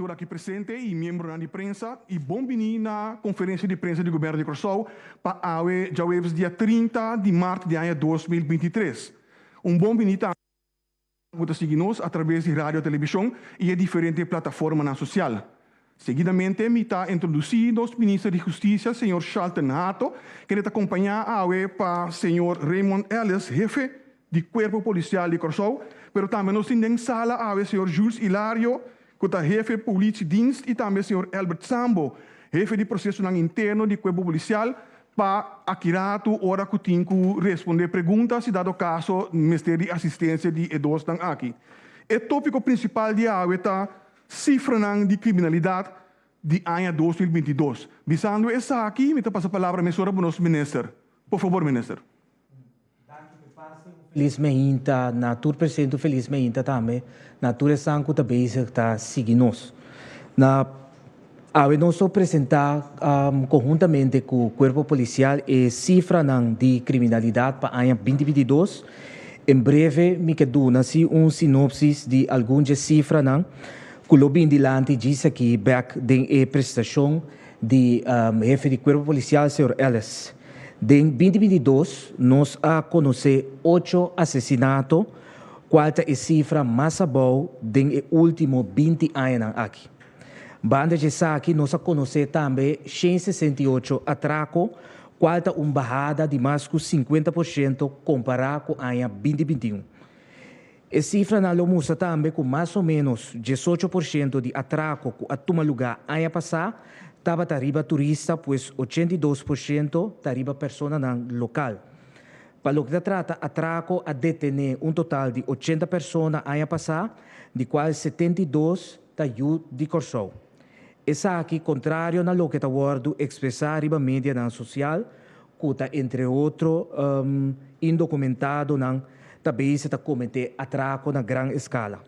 relator aqui presente e membro de prensa e bom venir na conferência de prensa do governo de Curaçao para já o dia 30 de março de ano 2023. Bom venir também a seguir-nos através de rádio e televisão e diferentes plataformas na social. Seguidamente, me está introduzido o ministro de Justiça, senhor Charlton Hato, que ele está acompanhado para o senhor Raymond Ellis, jefe do Corpo Policial de Curaçao, pero também nós temos em sala o senhor Jules Hilario, que é jefe de Polícia Dienst, e também o senhor Albert Sambo, jefe de processo interno do Corpo Policial, para aquirato hora que tem que responder perguntas se dado caso o Ministério de Assistência de EDOS estão aqui. O tópico principal de hoje é cifra de criminalidade de ano 2022. Visando essa aqui, me passa a palavra para o nosso ministro. Por favor, ministro. Felizmente, na tour presente, felizmente também, na tour sanco também está seguindo-nos. Nós apresentar conjuntamente com o Corpo Policial a cifra de criminalidade para o ano 2022. Em breve, me quero dar sinopse de algumas cifras que o bem dilante diz aqui, back da prestação de jefe do Corpo Policial, Sr. Ellis. Em 2022, nós conhecemos 8 assassinatos, qual é a cifra mais boa dos últimos 20 anos aqui. Banda de aqui, nós conhecemos também 168 atracos, qual é uma bajada de mais de 50% comparado com o ano 2021. A cifra não mostra também que mais ou menos 18% de atraco que toma lugar no ano passado estava arriba turista, pois 82% arriba pessoa local. Para o que trata atraco a detener total de 80 pessoas no ano passado, de quais 72 estão de Curaçao. Essa aqui, contrário a lo que está word expressar arriba mídia social, que está, entre outros, indocumentado também se está cometer atraco na grande escala.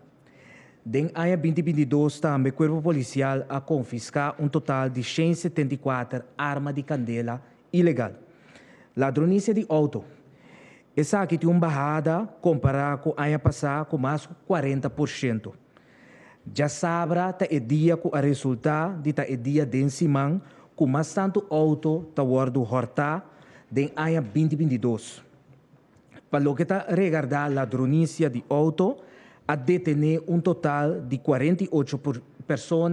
Em ano 2022, também o Corpo Policial a confiscar total de 174 armas de candela ilegal. Ladronícia de auto. Essa aqui tem uma bajada comparada com o ano passado com mais de 40%. Já sabe que é dia que o resultado de é dia de semana com mais tanto auto está word horta em ano 2022. Para o que está regardar a ladronícia de auto, a detener total de 48 pessoas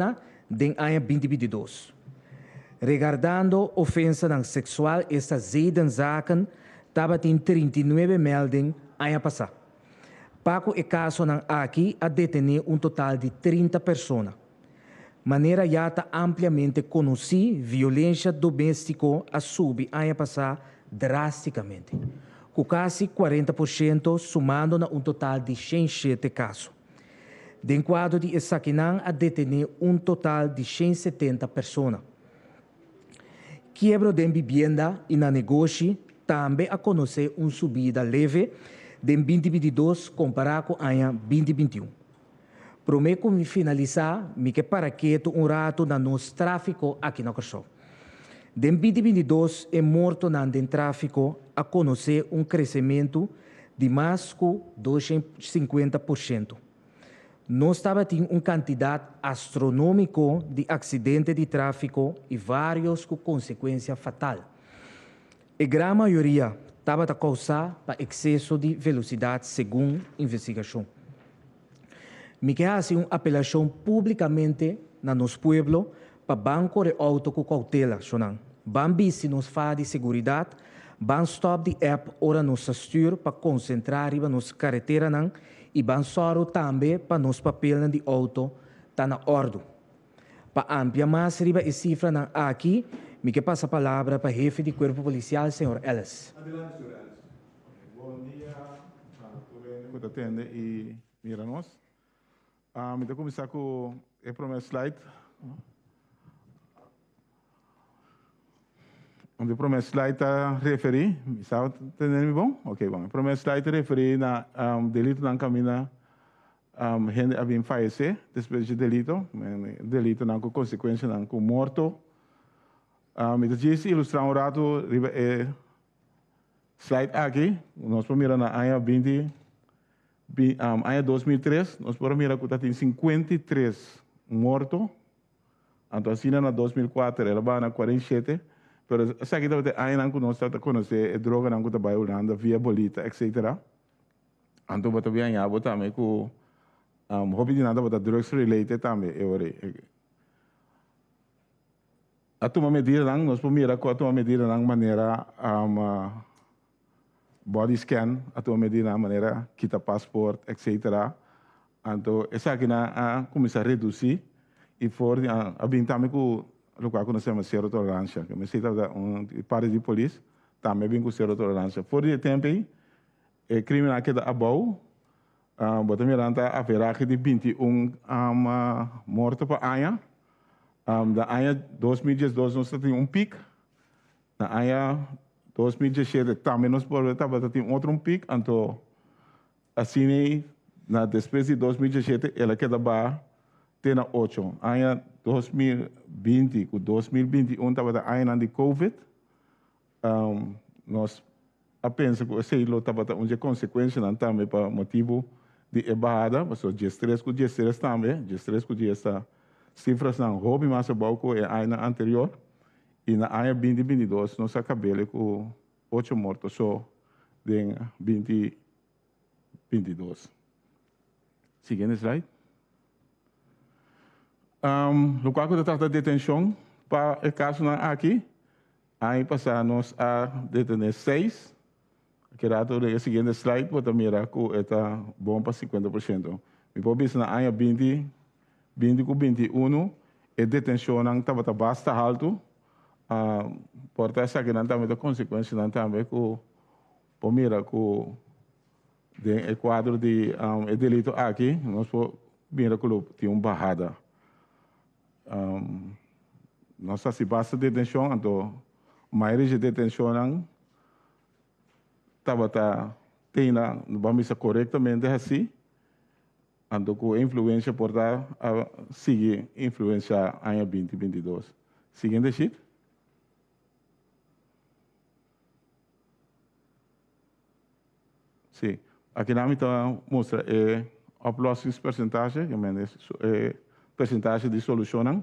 em ano 2022. Regardando ofensa sexual, esta Zaken estava em 39 melding ano passado. Para o caso aqui, a detener total de 30 pessoas. Maneira já está ampliamente conhecida, violência doméstica a subir ano passado drasticamente, com quase 40%, somando a total de 107 casos. De quadro de Saquinã, a detener total de 170 pessoas. Quebra de vivienda e na negócio também a conhecer uma subida leve de 2022 comparado com o ano 2021. Prometo finalizar, me que para que rato no nosso tráfico aqui na Curaçao. De 2022 é morto no tráfico a conhecer crescimento de mais de 250%. Nós estava tendo uma quantidade astronômica de acidentes de tráfico e vários com consequência fatal. A grande maioria estava causada por excesso de velocidade, segundo a investigação. Me quer fazer uma apelação publicamente no nosso povo para banco de auto com cautela. Bambi se nos faz de segurança, ban stop de app ora nos stuur para concentrar em nos carretera e ban soro também para nos papel de auto tá na ordem. Para ampliar mais riba e cifra aqui, me que passa a palavra para o chefe do Corpo Policial, Sr. Ellis. Adelante, Sr. Ellis. Bom dia a todos que atendem e miram-nos. Vou começar com o primeiro slide. O primeiro slide está referindo, está entendendo bom? Ok, bom. O primeiro slide refere na delito na caminha, gente a bem falecer, depois de delito não com consequência não com morto. Me diz ilustrar rato slide aqui, nós vamos mirar na ano 2003, nós podemos mirar que tem 53 morto. Então, assim, na 2004, ela vai na 47. Pero sa kita bate ay nang kuno sa conhecer droga nang kuta bayo landa via bolita etc. Anto bata via nya bota me ku hobby di nada bata drugs related tame ore. Atuma medida nang nos pomira ko atuma medida nang manera body scan atuma medida nang manera kita passport etc. Anto esa kina começar a reduzir e for abin tame ku lugar que nós temos zero tolerância, que me cita parte de polícia, também vem com zero tolerância. Por de tempo aí, crime aqui da abau, bota miranda a verá de 21 mortos para Anha, da Anha 2012 nós temos pico, na Anha 2017 também nós podemos ter outro pico, então assim na depois de 2017 ela queda ba tem 8, Anha 2020 com 2021 estava ainda de COVID, nós apenas que esse ilo estava uma consequência não também para motivo de ebada, mas o dia 3 com dia 3 também, dia 3 com dia essa cifras não hobby mais pouco é ainda anterior e na ano 2022 nós acabamos com 8 mortos só em 2022. Seguinte slide. Lugar que trata de detenção, para o caso aqui, aí passamos a detener 6. Que rato o seguinte slide, vou mirar que está bom para 50%. Me pode ver na área 20 com 21, a detenção não estava bastante alto, portanto, essa aqui não também tem consequência, não também que pode mirar que o quadro de delito aqui, nós podemos mirar que tem uma barrada. Nossa se basta de detenção, então maioria de detenção estava tendo vamos corretamente assim, então com influência por dar a seguir influência em 2022. Seguinte sheet. Sim, aqui na minha mostra oplossings percentage, percentage de solucionam.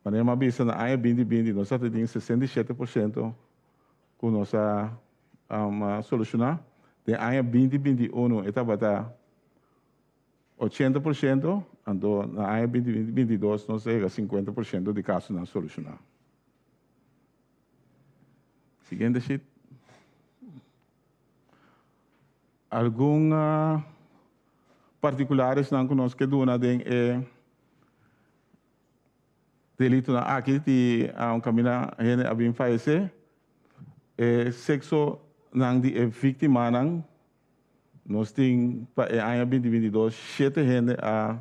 Mas uma vez na área 2020, nós temos 67% com nossa solucionar. Na área 2021, estava 80%, então na área 2022, nós temos 50% de casos não solucionar. Seguinte sheet. Alguns particulares não conosco que dona delito na aqui de caminho gente a bem falecer sexo não de vítima não nós tem para em 2022 7 gente a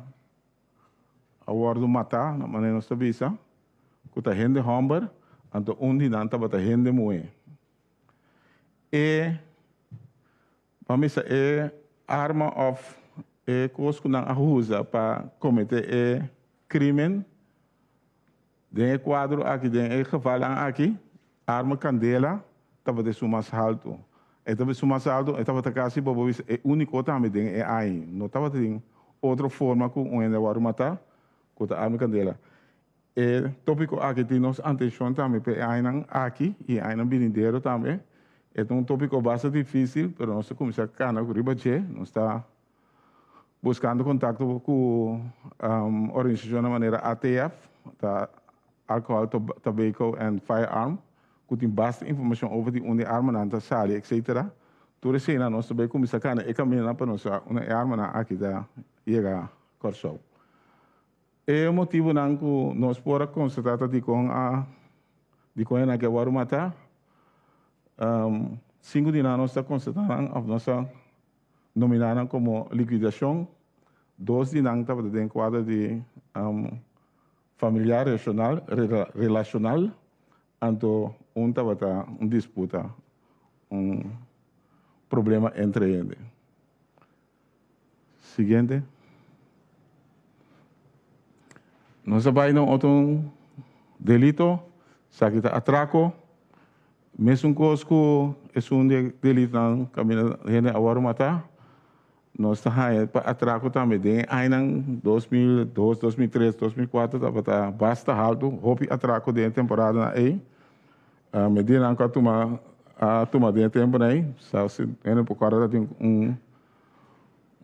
wardo matar na maneira nossa visa que tá gente hombar então onde não tá bata gente moe vamos arma of coisa que não usa para cometer crime. Den quadro aqui, den geval aqui, arma candela, estava de sumas alto. Estava de sumas alto, estava de casa, bobo, é único também den aí. Não estava de outra forma com um ende matar, com a arma candela. Tópico aqui tem nos atenção também, para aí aqui e aí no bilindeiro também. É tópico bastante difícil, mas nós começamos a cana com ribache, nós está buscando contato com organização de maneira ATF, tá Alcohol, Tobacco and Firearm, que tem bastante informação over de onde arma não está etc. Tudo isso na nós também começamos a caminhar para nós uma arma aqui da chega corso. É o motivo não que nós podemos constatar de com na que o mata 5 de nós está constatando a nossa nominada como liquidação, 2 de nós está dentro quadro de familiar relacional, então estava disputa, problema entre eles. Seguinte. Nós trabalhamos outro delito, saquita atraco, mesmo coisa que é delito não caminha gente agora matar, nós estamos para atraco também. Tem aí em 2002, 2003, 2004, estava basta alto, houve atraco de temporada aí. Medida não que toma de tempo aí, se ainda por causa de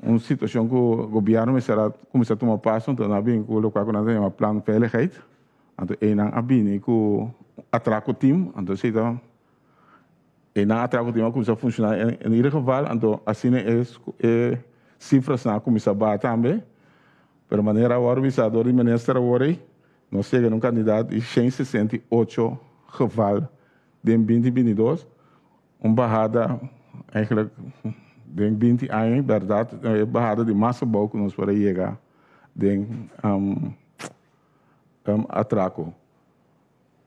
uma situação que o governo começa a tomar passo, então não bem que o local não tem um plano de veiligheid, então aí não abine que o atraco team, então se então e na atraco team começa a funcionar em ieder geval, então assim é cifras na começa a bater também, de maneira o organizador de ministério agora nós chegamos um candidato de 168 geval de 2022, barrada eigenlijk de 20 anos, verdade, barrada de massa boa que nós podemos chegar de atraco.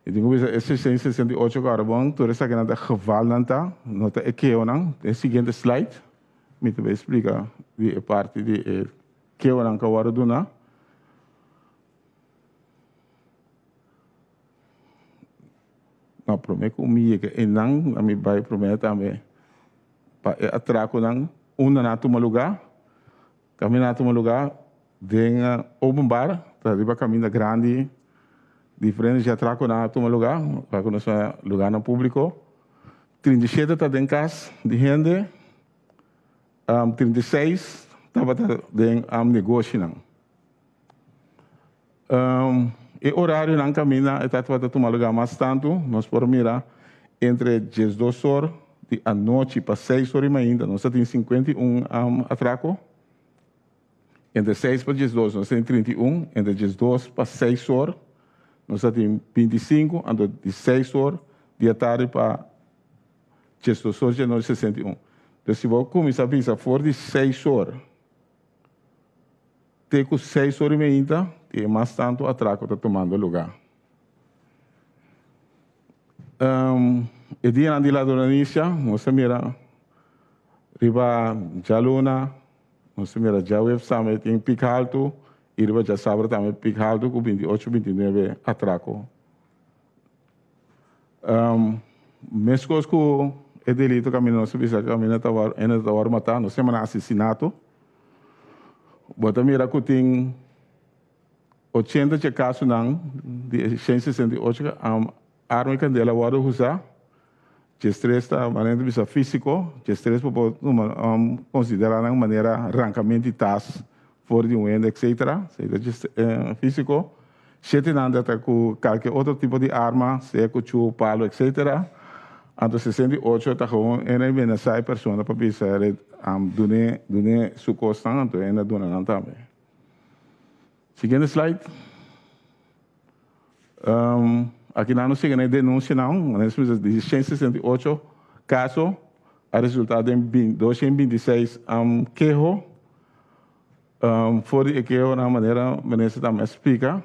E digo, esse 168 agora, bom, toda essa grande geval não está, nota é que eu não, é seguinte slide, me te explicar de parte de que eu não acabo de dar. Não prometo comigo que não, a mim vai prometer também para atraco não, na toma lugar, caminhar toma lugar, tem open bar, tá riba caminho grande, diferente de atraco na toma lugar, para conhecer lugar no público. 37 está em casa de gente, 36 estava em negócio não. E horário não caminha, está para tomar lugar mais tanto, nós podemos mirar entre 12 horas à noite para 6 horas ainda, nós temos 51 atraco. Entre 6 para 12, nós temos 31, entre 12 para 6 horas, nós temos 25, entre de 6 horas, de tarde para 12 horas, nós temos 61. Então, se você começar a pensar fora de 6 horas, tem com 6 horas e ainda, tem mais tanto atraco está tomando lugar. E dia de lá do início, você mira, riba Jaluna, você mira Jaweb Summit em Pico Alto, e riba já sabe também Pico Alto com 28, 29 atraco. Mesmo que é delito caminho, não se visa caminho, estava matar, não se chama assassinato. Bota mira que tem 80 de casos não, de 168, arma e candela pode usar, de estresse da maneira de físico, de estresse pode considerar de maneira arrancamento de tas fora de ende, etc. Físico, se tem nada com qualquer outro tipo de arma, seja com palo, etc. Então 68 está com uma benessa pessoa para pensar dune su costa, então ainda dona não também. Seguinte slide. Aqui não se tem denúncia não, mas de 168 casos, a resultado em 226 queijo, fora de queijo na maneira ministra também explica,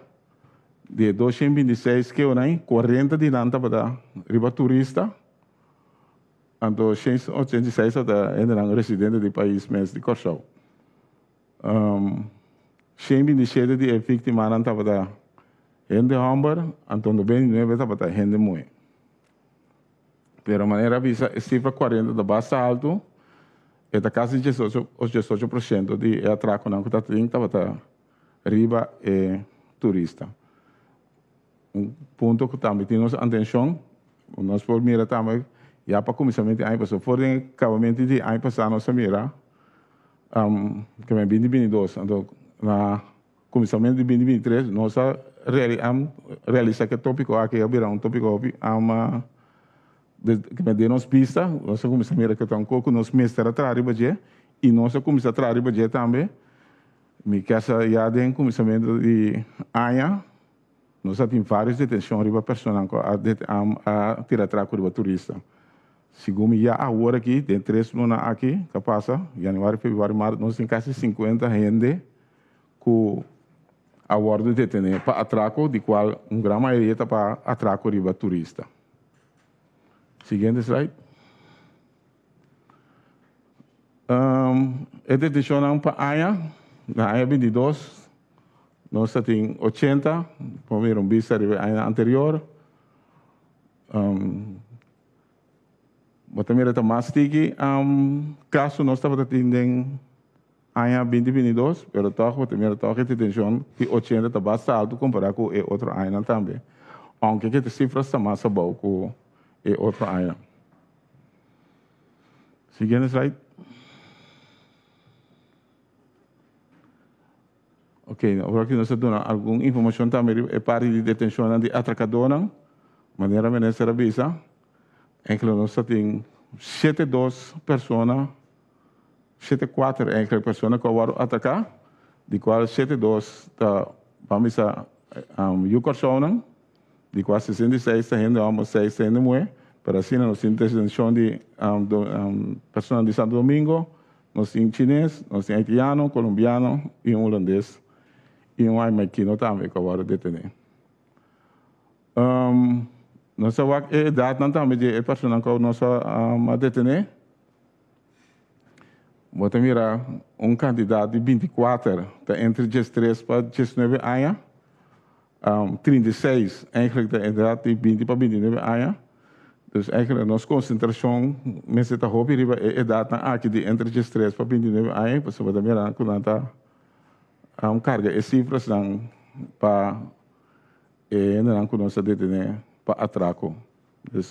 de 226 queijo, 40 de nanta para riba turista, então 186 ainda residente do país mês de Corsau. 127 de vítima nanta para gente hambar, então 29 para gente muito. Pero a maneira visa, cifra 40 da basta alto, é da quase 18% de atraco não que está 30 para riba é turista. Ponto que também temos atenção, nós por mirar também, já para começamento aí passou, for em acabamento de aí passar nossa mira, que é 2022, então na começamento de 2023 nós realiza que tópico aqui é um tópico que me deu nos pista, nós começamos a mirar que está um pouco nos mestres atrás de e nós começamos a atrás de também, me casa já de começamento de aia, nós temos várias detenções de pessoas a tirar atrás com o turista. Segundo já agora aqui, tem 3 lunas aqui, que passa, janeiro, fevereiro, março, nós temos quase 50 gente com a ordem de detener para atraco, de qual grande maioria está para atraco de turista. Seguinte slide. A detenção para AIA, na AIA 22, nós temos 80, por vista da AIA anterior. Mas também está mais tiki, caso nós estamos atendendo año 2022, pero todo o primeiro toque de detenção que 80 está bastante alto comparado com o outro ano também. Aunque que as cifras estão mais abaixo com o outro ano. Seguinte slide. Ok, agora aqui nós temos alguma informação também é parte de detenção de atracadores, maneira ministra avisa, em que nós temos 72 pessoas, 74 pessoas que vão atacar, de qual 72 vamos a Yucorsonan, de qual 66 está indo 6 está indo muito, para assim nós temos detenção de pessoas de Santo Domingo, nós temos chinês, nós temos haitiano, colombiano e holandês. E haitiano também que vão detener. Nós sabemos que a idade também de pessoas que nós vamos detener. Vou mirar candidato de 24, está entre 13 para 19 anos. 36, eigenlijk de idade de 20 para 29 anos. Dus eigenlijk nossa concentração, mas está hobby riba a idade aqui de entre 13 para 29 anos, você vai mirar quando está carga e cifras para não conosco detener para atraco.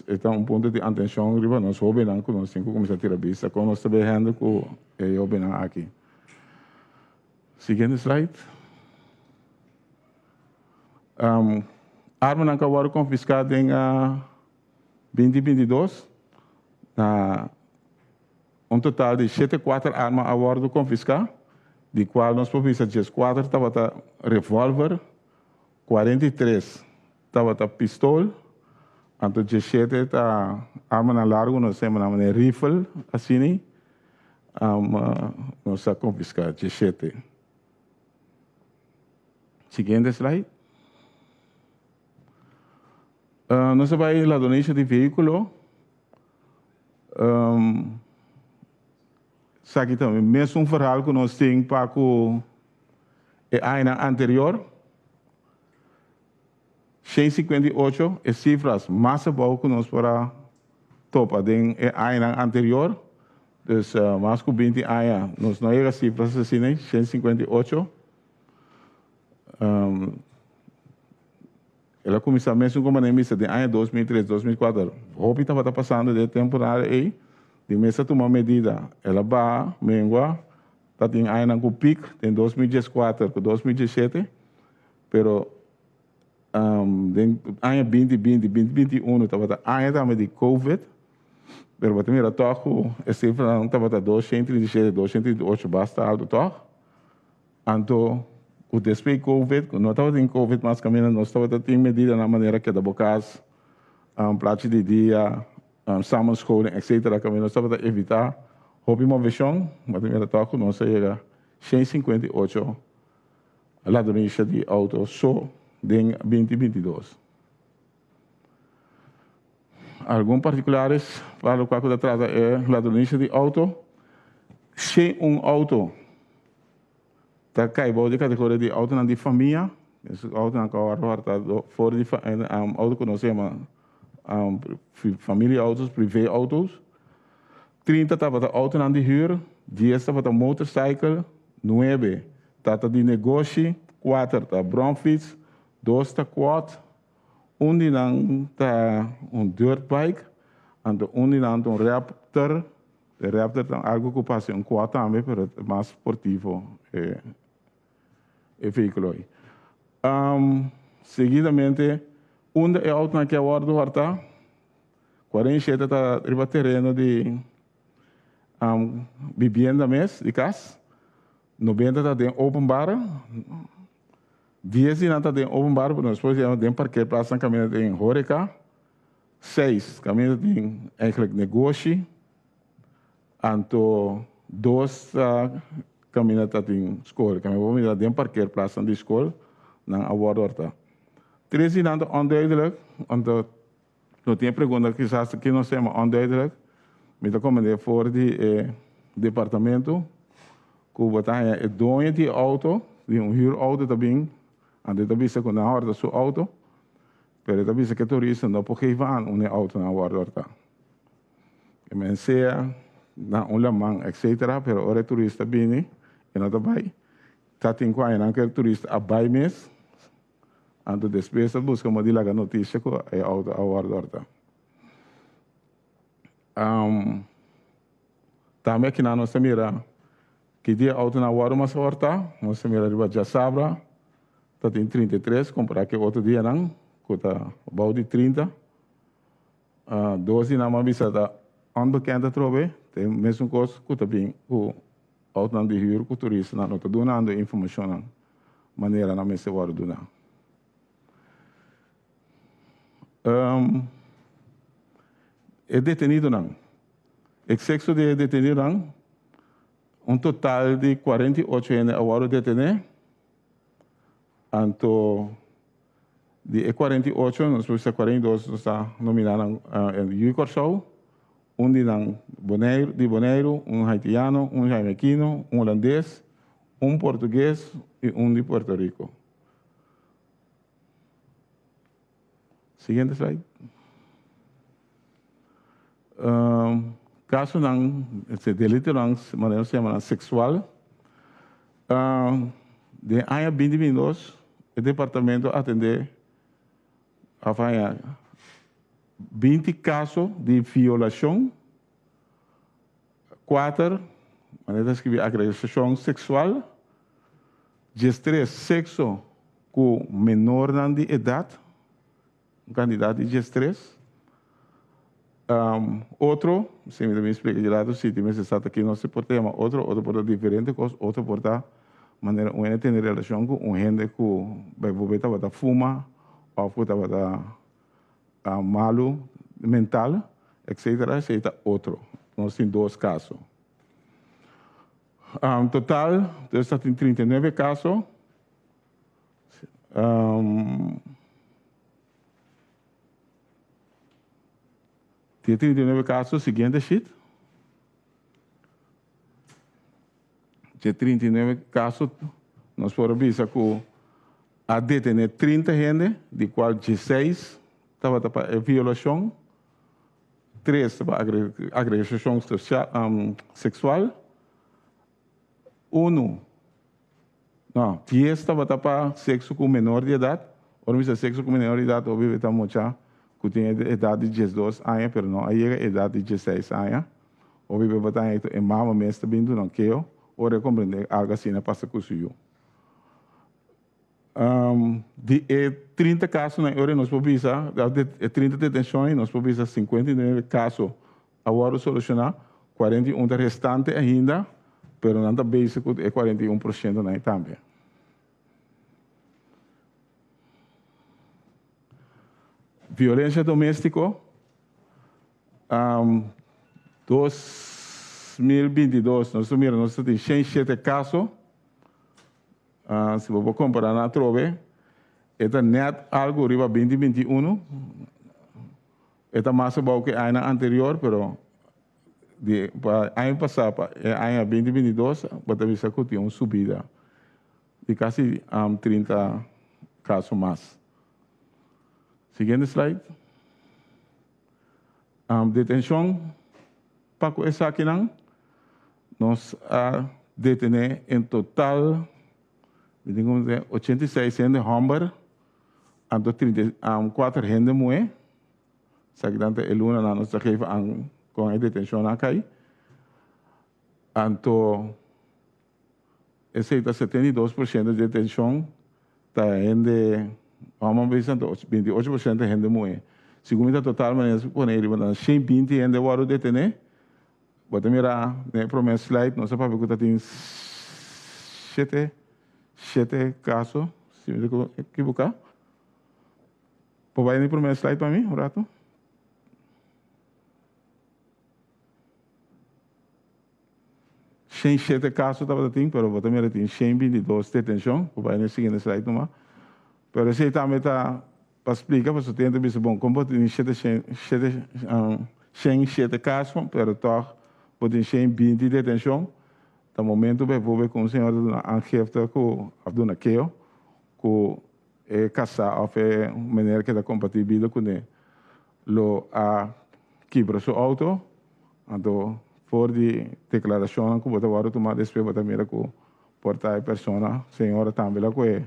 Então ponto de atenção riba nós hobby não conosco começar a tirar vista com nós trabalhando com eu bem aqui. Seguinte slide. Arma não acabou confiscada em 2022, total de 74 armas a bordo confiscadas, de qual nós províamos 4 estava revólver, 43 estava pistola, então 17 está arma na largo, nós temos uma rifle, assim, nós confiscamos 17. Seguinte slide. Nós vamos lá donation de veículo. Aqui também, mesmo verhaal que nós temos para o ano anterior, 158 é cifras mais abaixo que nós para topa do ano anterior. Então, mais que 20 anos, nós não chegamos a cifras assim, 158. Ela começou mesmo como a missa de ano 2003, 2004. Roupa estava passando de temporada aí, de mesa tomar medida. Ela vai, mengua, está em ano com pico, em 2014 com 2017, pero em ano 2020, 2021 estava ano também de Covid, pero também era toco, esse não estava 237, 238, basta alto toco. Então o despeito Covid, não estava em Covid, mas caminhando, nós estávamos em medida na maneira que da bocas, prato de dia, summer school, etc. Caminhando, nós estávamos a evitar, houve uma versão, mas primeira toque, nós chega 158 ladrões de auto só em 2022. Alguns particulares para o qual da trata é ladrões de auto, sem auto. Tá caibo de categoria de auto de família, esse auto na qual está fora de auto que nós chamamos família autos, privê autos. 30 estava auto de huur, 10 estava motorcycle, 9 estava de negócio, 4 estava Bromfiets, 2 estava quad, 1 está dirt bike, e 1 Raptor. O Raptor tem algo que passa quad também, mas é mais esportivo. Veículo. Seguidamente, é auto na que agora do Horta, 47 está riba terreno de vivienda mês, de casa, 90 está de open bar, 10 está de open bar, nós depois de parque praça caminho de Horeca, 6 caminho de negócio, então 2 caminho de escola, caminho vamos ir de parque praça de escola, na agora Horta. 13 está onduidelijk, então não tinha pergunta que nós temos onduidelijk, me está comendo fora de departamento, que o batalha é dono de auto, de huurauto também, ande também se quando a hora do auto, pero também se que turista não porque van auto na Horta. Que me sea na lamang etc. Pero ora turista bini e não vai. Tá tem com aí, não quer turista a vai mês. Anto despesa busca uma dilaga notícia que é auto a guarda. Também aqui na nossa mira, que dia auto na guarda mas horta, nossa mira riba já sabra, tá tem 33, comprar que outro dia não, que tá about de 30. 12 na mabisa da onbekende trobe, tem mesmo coisa que tá bem, o auto não de huur, que turista não tá donando informação, maneira na mesa guarda donar. É detenido não. Excesso de detenido não. Total de 48 anos agora detenido. Então, de 48, nós vamos 42 está nominado em Corso, de Bonaire, haitiano, jamaiquino, holandês, português e de Puerto Rico. Seguinte slide. Caso não, esse delito não, maneira semana sexual, de ano 2022, o departamento atende a 20 casos de violação, 4, maneira escrever agressão sexual, 13 sexo com menor de idade, um candidato de 13. Outro, se me explica de lado, se tem está aqui não se porta, mas outro porta diferente, outro porta maneira uma tem relação com gente que vai voltar fuma, ou voltar malo mental, etc. Etc. Outro, nós temos 2 casos. Total, está em 39 casos. Tem 39 casos, seguinte sheet. De 39 casos, nós podemos ver que a detener 30 gente, de qual 16 estava para violação, 3 para agressão sexual, 10 estava para sexo com menor de idade, ou seja, sexo com menor de idade, obviamente, estamos que tem idade de 12 anos, mas não, aí é idade de 16 anos. Obviamente, é mama mesmo também não quer, ou compreender algo assim na passa com o senhor. De 30 casos na hora nós podemos ver, 30 detenções, nós podemos ver 59 casos agora solucionar, 41 restante ainda, mas não está básico, é 41% na também. Violência doméstica, 2022, nós temos 107 casos. Se você comparar na trove, é net algo riba 2021. É mais bom que o ano anterior, mas ano passado, ano 2022, você vê que tem uma subida de quase 30 casos mais. Seguinte slide. Detenção, para essa aqui não, nós detemos em total 86 gente homem, 4 gente mulher. Sakitante eluna na nossa chefe com a detenção aqui. Então, esse 72% de detenção está em homem, 28% de gente mulher. Segundo a total, mas quando ele vai 120 gente agora detener, bota mirar, né, primeiro slide, nossa papel tem 7 casos, se me equivocar. Pode ir no primeiro slide para mim, um rato. Sem 7 casos estava tendo, mas bota mirar tem 122 detenção, pode ir no seguinte slide numa. Mas esse também está para explicar, para o cliente dizer, bom, como tem 7 casos, mas pode ter 120 detenção. No momento, eu vou ver com o senhor Angefta, com a dona Keo, que é casar, ou é uma maneira que é compatível com ele. A quebra seu auto, então, for de declaração, que você vai tomar depois, você mira que portar persona, senhora também lá que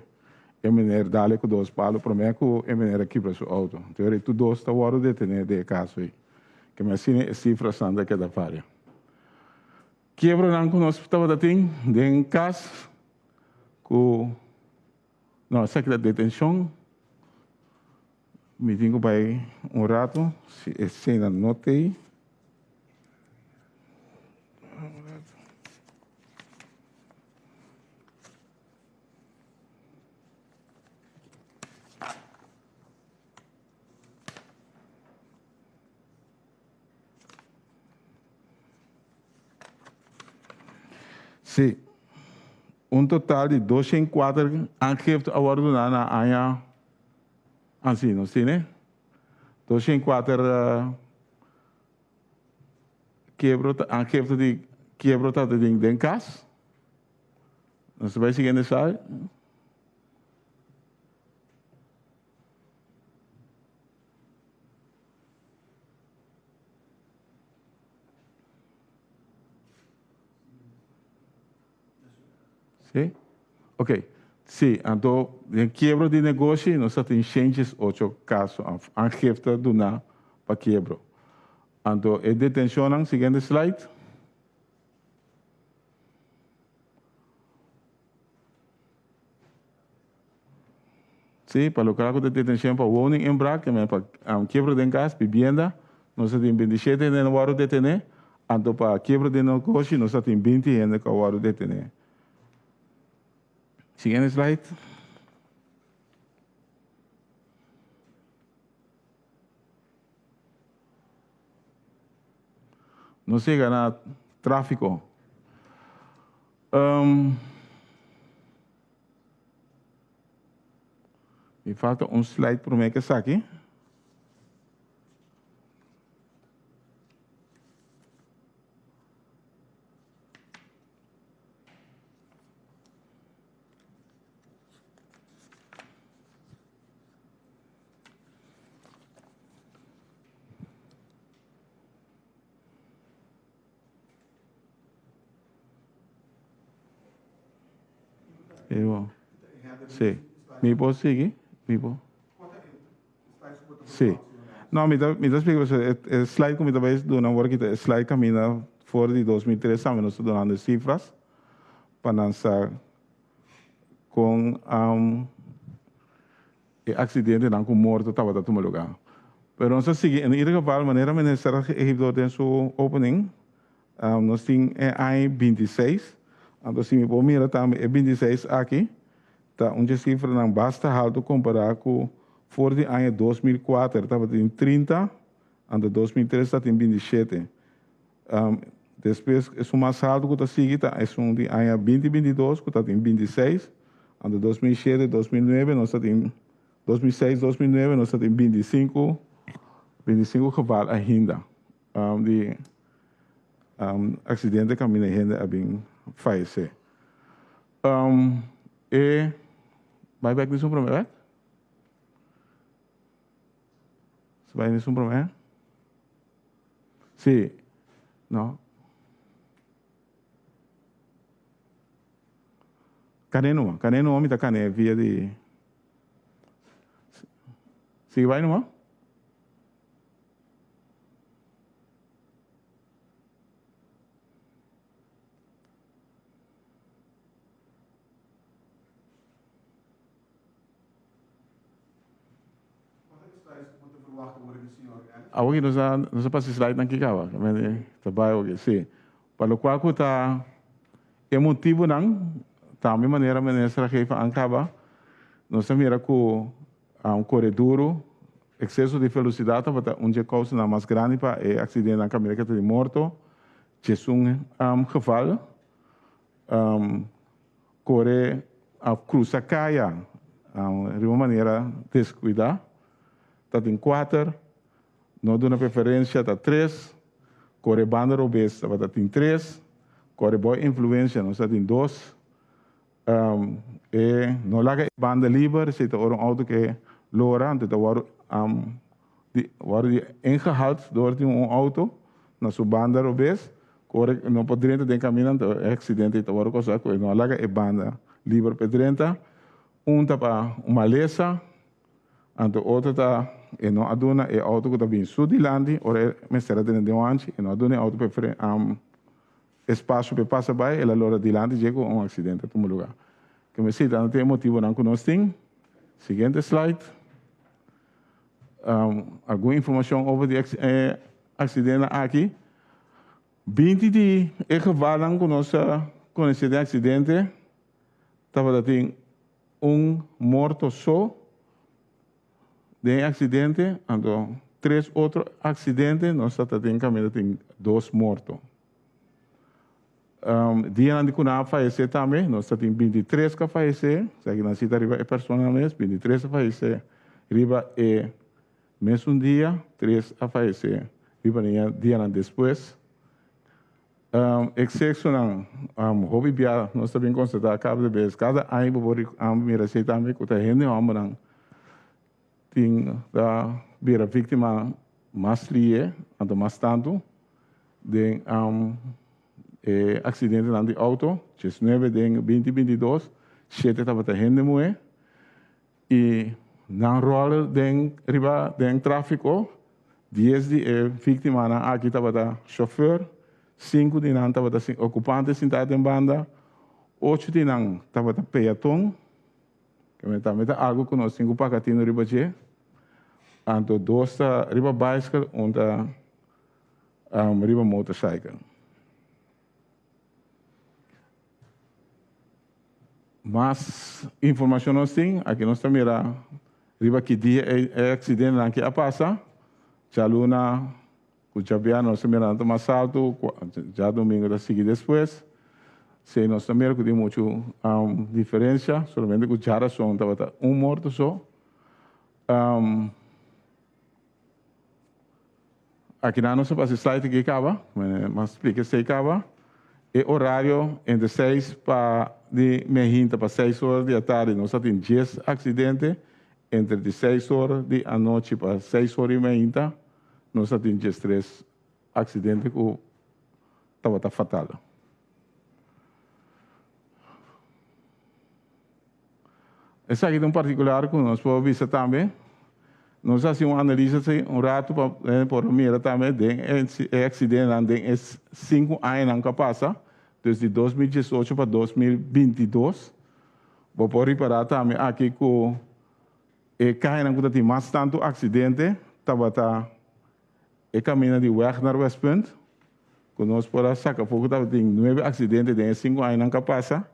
é menor dale com 2 palos, para mim que é menor aqui para seu auto. Então, tu 2 está hora de ter de caso aí. Que me assine cifra sanda que da faria. Quebra não com nós estava da tem, de casa, com não, saque da detenção. Me digo vai rato, se cena notei. Sim, total de 204 aangifte worden na anja aanzien, não sim, né? 204 aangifte de quebro dat ding den kas. Nós vai seguindo essa. Sim? Ok. Sim, então, em quebra de negócio, nós temos changes 8 casos, aangifte do na para quebro. Então, a detenção, seguinte slide. Sim, para lograr a detenção para woning inbraak, para quebra de casa, vivienda, nós temos 27 em o hora de detener. Então, para quebra de negócio, nós temos 20 em o hora de detener. Seguinte slide. Não chega na tráfico. Me falta slide para mim que está aqui. Eu, sim. Me posso seguir? Me posso? Sim. Não, me dá explicar você. O slide que me dá vez do namoro que o slide caminha fora de 2003, também nós estamos dando cifras para lançar com acidente não com morto estava da toma lugar. Pero nós seguimos em ieder geval maneira ministério heeft tem sua opening. Nós temos em 26. Então, se me pôr mira também, é 26 aqui, tá? Onde a cifra não basta alto comparar com fora de ano 2004, estava em 30, em 2003 está em 27. Depois, é o mais alto que está seguindo, é um de ano 2022, que está em 26, em 2007, 2009, nós está em 2006, 2009, nós está em 25 cavalos ainda. De acidente que a minha ainda bem falecer. E vai back nisso para mim, vai? Vai nisso para mim? Sim. Não. Cadê o homem da cane via de. Sim, vai não? Alguém nos passa slide aqui kawa, mas trabalho aqui, sim. Para o qual está emotivo não, também maneira ministra que acaba, nós mira com corredor, excesso de velocidade, para onde causa na mais grande para acidente na caminhada que tem morto, que é geval, corre a cruza caia, de uma maneira descuidada, está em 4. Não dá uma preferência da 3, corre banda obesa, está em 3, corre boa influência, não está em 2, e não larga banda livre, se está um auto que loura, então war die ingehaald door um auto na sua banda obesa, corre, não pode direito de caminhando, acidente, então agora coisa, não alaga é banda livre para direita, tá para uma lesa, anto outro tá e não aduna é auto que tá bem sudilandi, ora me será dentro de onde, e não aduna é auto para espaço para passar by, ela lora dilante chega acidente a todo lugar. Que me cita, não tem motivo não conosco. Seguinte slide. Alguma informação over o acidente aqui. 20 de gevallen com esse acidente, estava tem morto só de acidente, então 3 outros acidentes, nós estamos caminhando tem 2 mortos. Dia de kuna falecer também, nós temos 23 que falecer, se aqui na cidade é personalmente, 23 a falecer, riba é mesmo dia, 3 a falecer, riba dia depois. Excepcional, hobby bia, nós também constatamos cada ano, por mira se também, que a gente não tem da vira vítima mais lie, então mais tanto, de acidente de auto, 19 de 2022, 7 estava a gente moe, e na rola de riba de tráfico, 10 de vítima aqui estava da chauffeur, 5 de não estava da ocupante sentado em banda, 8 de não estava da peatão, que também está algo que nós 5 pacatinho riba de, anto 2 da riba bicycle, onde riba motorcycle. Mas informação nós temos, aqui nós também riba que dia é acidente lá que passa, já luna, o Jabiano nós também tomamos salto, já domingo da seguir depois, se nós também tem muita diferença, somente que o Jara só estava morto só. Aqui não se passa slide que acaba, mas explica se acaba. E horário entre 6 para de meia para 6 horas da tarde, nós temos 10 acidentes, entre 6 horas da noite para 6 horas e meia, nós temos 3 acidentes que estava fatal. Esse aqui em particular, que nós podemos ver também, nós fazemos uma análise rato para mirar também, de acidente de 5 anos que passa, desde 2018 para 2022. Vou reparar também aqui que o carro que tem mais tanto acidente, estava caminhando de weg naar Westpunt. Que nós podemos sacar pouco, tem 9 acidentes de 5 anos que passa,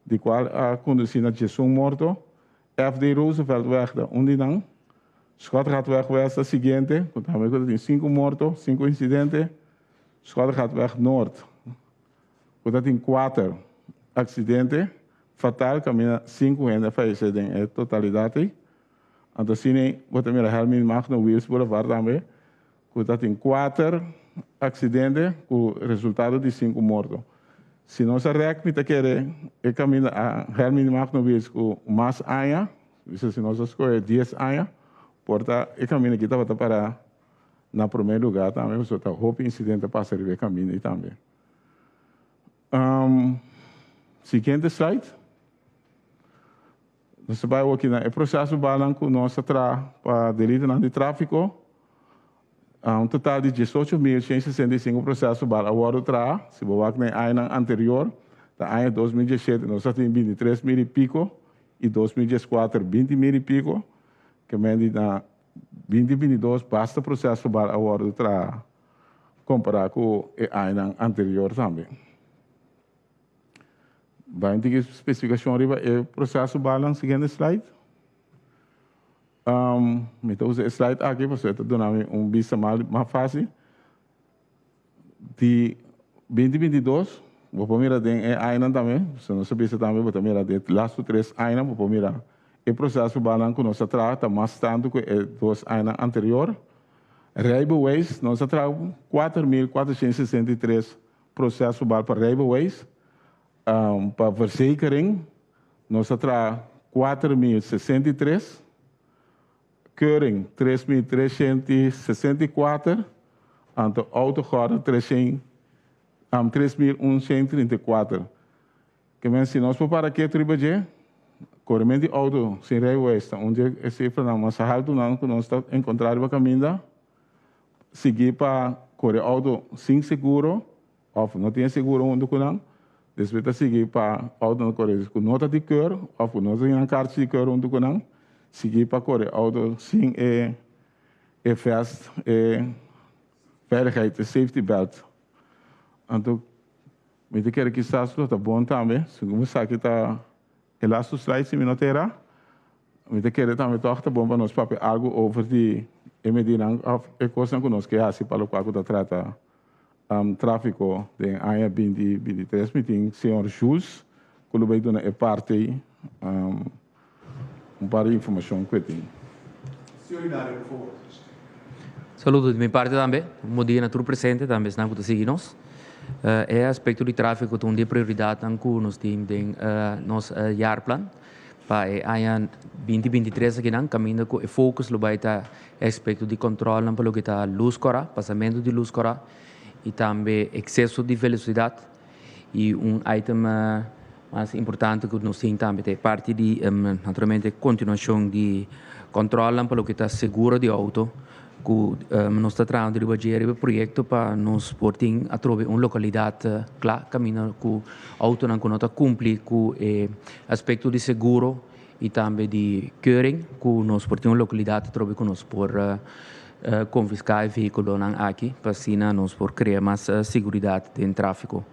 de qual a conduzindo de morto. FD Rooseveltweg, onde não. Schottergatweg West, a seguinte, também tem 5 mortos, 5 incidentes. Schottergatweg Noord, tem 4 acidentes, fatal, caminha 5 ainda falecidos em totalidade. Então, assim, vou também a Helmin Magno Wills Boulevard também, tem 4 acidentes com resultado de 5 mortos. Se nós reacmita querer, caminha a Helmin Magno Wills com mais anos, se nós escolher 10 anos, porta e caminho aqui estava para na primeiro lugar também, você está hope incidente passa a ver caminho também. Seguinte slide. Nós vai aqui no processo balanço nosso para delito de tráfico. Total de 18.165 processos balanço agora se você vai no ano anterior, da ano 2017 nós temos 23.000 e pico e 2014 20.000 e pico. Que na 2022 basta processo para agora para comparar com o ano anterior também. Vai ter especificação arriba é processo para seguinte slide. Então esse slide aqui você está dando vista mais fácil. De 2022 vou mirar de ano também, se não sabia também vou mirar de last 3 anos vou mirar. O processo balanço que nós trata mais tanto que os 2 anos anteriores. Railways, nós tratamos 4.463 processos para Railways. Para verzekering, nós tratamos 4.063. Keuring, 3.364. Então, autogordel, 300 3.134. Que men se nós para que tribaje, corrente auto sem rijbewijs, onde é cifra não, mas alto não que nós está encontrar a caminho, seguir para correr auto sem seguro, ou não tem seguro onde que não, depois seguir para auto não correr com nota de cor, ou não tem carta de cor onde que não, seguir para correr auto sem fast veiligheid, safety belt. Então me quero que está tudo bom também. Se você aqui está elasto slide se me notera, me quero também tocar bom para nós papel algo over de medida a coisa que nós que assim para o qual está trata tráfico de AIA 2023 meeting senhor Jules que vai dar a parte par de informação que tem. Senhor Hilário, por favor. Saludo de minha parte também, bom dia na tudo presente também, se não puder seguir-nos. É aspecto de tráfego onde prioridade anco nos temos de nos jaarplan para a 2023 aqui não caminho com o foco lo vai estar aspecto de controle não pelo que está luz cora passamento de luz cora e também excesso de velocidade e item mais importante que nos temos também é parte de naturalmente continuação de controle não pelo que está seguro de auto que nós estamos trabalhando de fazer um projeto para nos portar a trovar uma localidade clara, caminho que o auto não está cumprir com o aspecto de seguro e também de curing, que nós portamos uma localidade a trovar que nós por confiscar o veículo aqui, para assim nós por criar mais segurança no tráfego.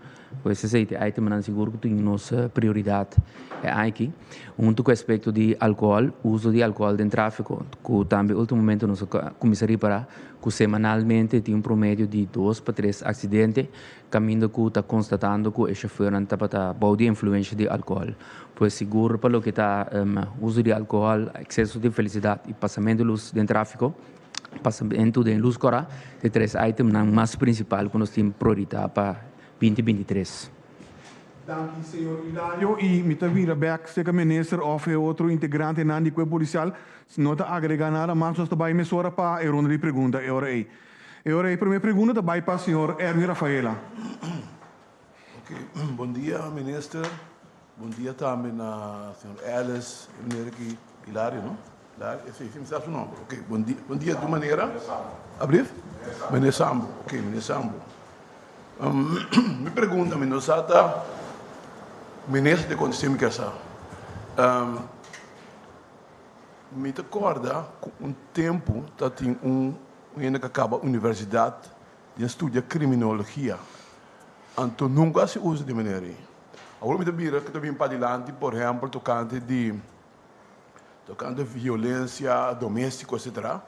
Esse é o item seguro que tem nossa prioridade aqui. Junto com o aspecto de álcool, uso de álcool no tráfego, que também, ultimamente, nós começamos para que semanalmente tem promédio de 2 para 3 acidentes, caminho que está constatando que o chauffeur não está bom de influência de álcool. Pois seguro para o que está uso de álcool, excesso de velocidade e passamento de luz no tráfego, passamento de luz cora, de 3 items mais principais que nós temos prioridade para 2023. Dank u, senhor Hilário. E me vira back, se a minister of outro integrante na de Corpo Policial, se não está agregar nada, mas nós também me sora para a ronda de pergunta. Agora aí, a primeira pergunta também para o senhor Erwin Rafaela. Ok, bom dia, minister. Bom dia também a senhor Alice, menina aqui, Hilário, não? Hilário, sim, me sabe o nome. Ok, bom dia de maneira. Abrir? Menina Sambo. Ok, menina Sambo. Me pergunta, Minosata, ministro de Condição que essa, me recorda um tempo que tinha ainda que acaba a universidade de estudar criminologia, então nunca se usa de maneira. Agora me vira que também para adiante, por exemplo, tocante de violência doméstica, etc.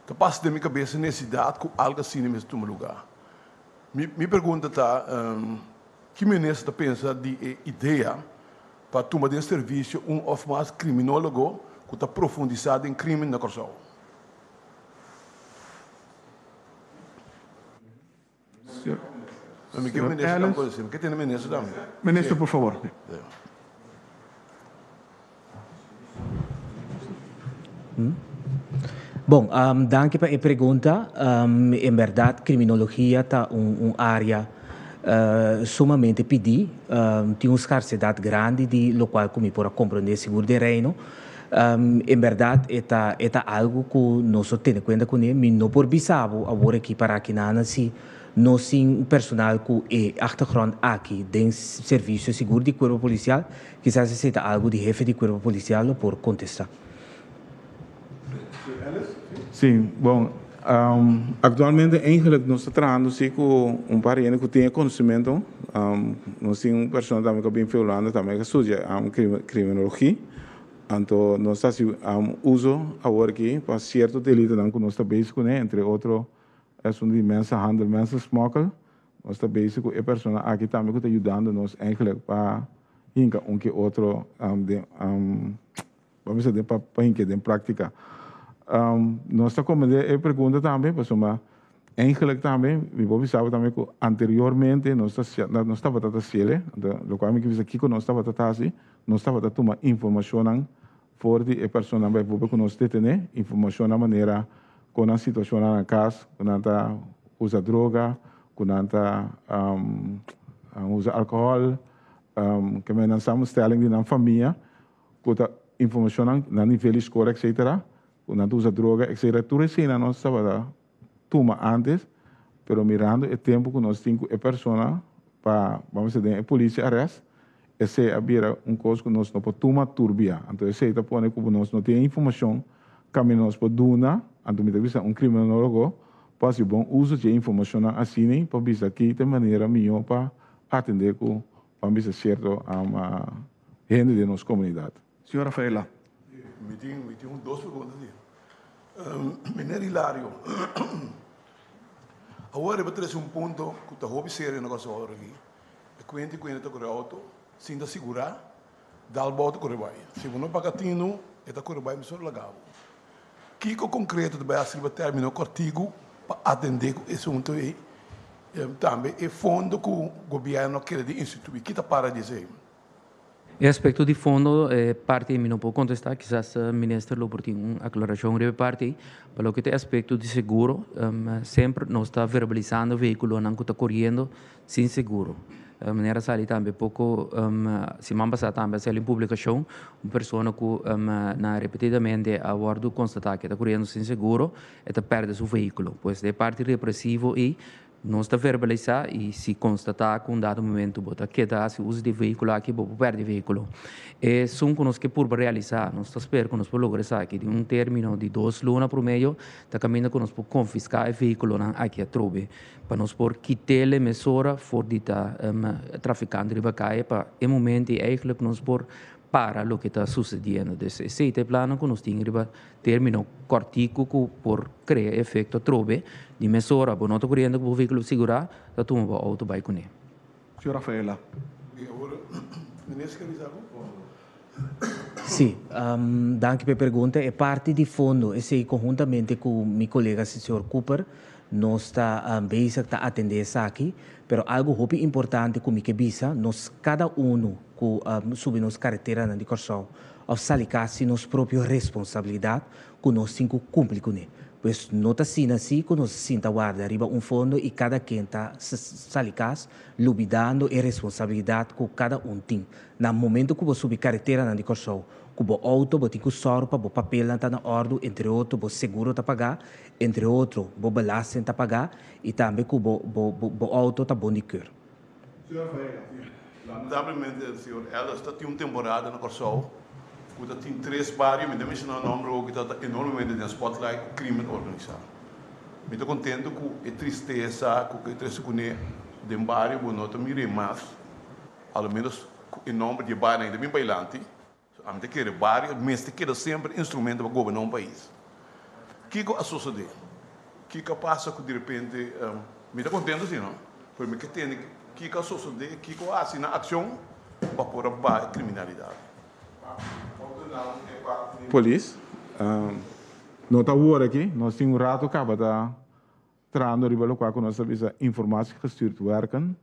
Então passa da minha cabeça necessidade com algo assim no mesmo lugar. Me pergunta que ministro pensa de ideia para tomar de serviço of mais criminólogo que está profundizado em crime na Corsol. Que tem ministro também. Ministro, por favor. Bom, danke para a pergunta. Em verdade, criminologia está área sumamente pedida. Tem uma escassidade grande, de lo qual como para compreender seguro de reino. Em verdade, é algo que nós temos em conta com ele, mas não por bisabo, agora aqui para aqui na si, nós temos personal que é achtergrond aqui, dentro do serviço seguro de corpo policial, quizás seja algo de jefe de corpo policial por contestar. Sim, bom, atualmente eigenlijk nós estamos trabalhando com parente que tem conhecimento, nós temos pessoa também que vem falando também que estuda criminologia, então nós estamos uso agora aqui para certo delito que nós estamos básico, né, entre outros é de mensa handel, mensa smokkel, nós estamos básico e pessoa aqui também que está ajudando nós eigenlijk para inca que outro vamos dizer para inca de prática. Nós estamos a pergunta também, mas eigenlijk também, me vou pensar também que anteriormente nós estávamos a fazer, o qual me diz aqui que nós estávamos a fazer, nós estávamos a tomar informação forte e pessoa que nós temos informação na maneira com a situação na casa, quando usa droga, kunanta usa alcohol, que men samenstelling die dan família, kuta informação na nível escola, etc. Kunanta usa droga, etc. Tudo isso nós estava toma antes, pero mirando o tempo que nós temos a pessoa para, vamos dizer, a polícia arresta, esse havia coisa que nós não podemos turbia. Então, esse está pondo que nós não temos informação, que nós podemos, então, me vista criminólogo, para se bom uso de informação assim, para ver aqui de maneira melhor para atender com, para ver certo a gente de nossa comunidade. Senhora Rafaela. Me tem duas perguntas. Meneer Hilario, agora eu trazer ponto que está observando o negócio agora aqui. É quando está com o auto, sem da segurar, dá o volta com o vai. Se você não paga tino, está com o vai, mas só legal. Que concreto de base vai terminar o artigo para atender esse assunto aí. Também é fundo que o governo quer instituir. Que está para dizer? E aspecto di fondo, parte mi non può contestare, quizás il ministro lo porti un'acclarazione breve parte, per che è aspetto di sicuro, sempre non sta verbalizzando veicolo, non sta correndo sin sicuro. De maniera sali também pouco se man passar também se em publicação uma pessoa que na repetidamente a bordo constatar que está correndo sem seguro e está perde seu veículo, pois de parte repressivo e não está verbalizar e se constatar com um dado momento bota que dá se uso de veículo aqui vou perder veículo e são conosco que por realizar nós está espero que nós por lograr aqui de um término de 2 lunas por meio está caminhando que nós por confiscar o veículo aqui a trobe para nós por quitar a mesura for de traficante de bacai para em momento eigenlijk nós por para o que está sucedendo. Desse é plano que nós temos que terminar cortico por criar efeito trobe de mesura, para não estar correndo com o veículo segurar, está tomando o auto vai com ele. Senhora Rafaela. Sim, danke per pergunta. É parte de fundo, e sei conjuntamente com meu colega, o senhor Cooper, nós está basic a atender isso aqui, pero algo muito importante como que bisa, nós cada que sube nos carretera na dicorsão, ao salicar-se nos própria responsabilidade, que nós temos que cumprir com ele. Pois não está assim, que nós sinta guarda arriba fundo e cada quem está salicar, lubidando a responsabilidade que cada tem. No momento que você sube carretera na dicorsão, que o auto você tem que sorpa, o papel está na ordem, entre outros, o seguro está pagar, entre outros, o balance está pagar e também que o auto está bom de cor. Lamentavelmente, senhor, ela está tem uma temporada na Corsol, que tem 3 bairros, mas também não número que está enormemente no spotlight com crime organizado. Me estou contente com a tristeza, com a tristeza de um bairro, que não tem mais, ao menos em nome de bairro ainda bem bailante, a gente quer bairro, mas quer sempre instrumento para governar um país. O que é suceder? O que passa que de repente, me estou contente assim, não? Porque que tem que suceder, que assim na ação para pôr a criminalidade. Polícia, não está agora aqui, nós temos rato que está trando riba com a nossa visa informação que gestuurd werken.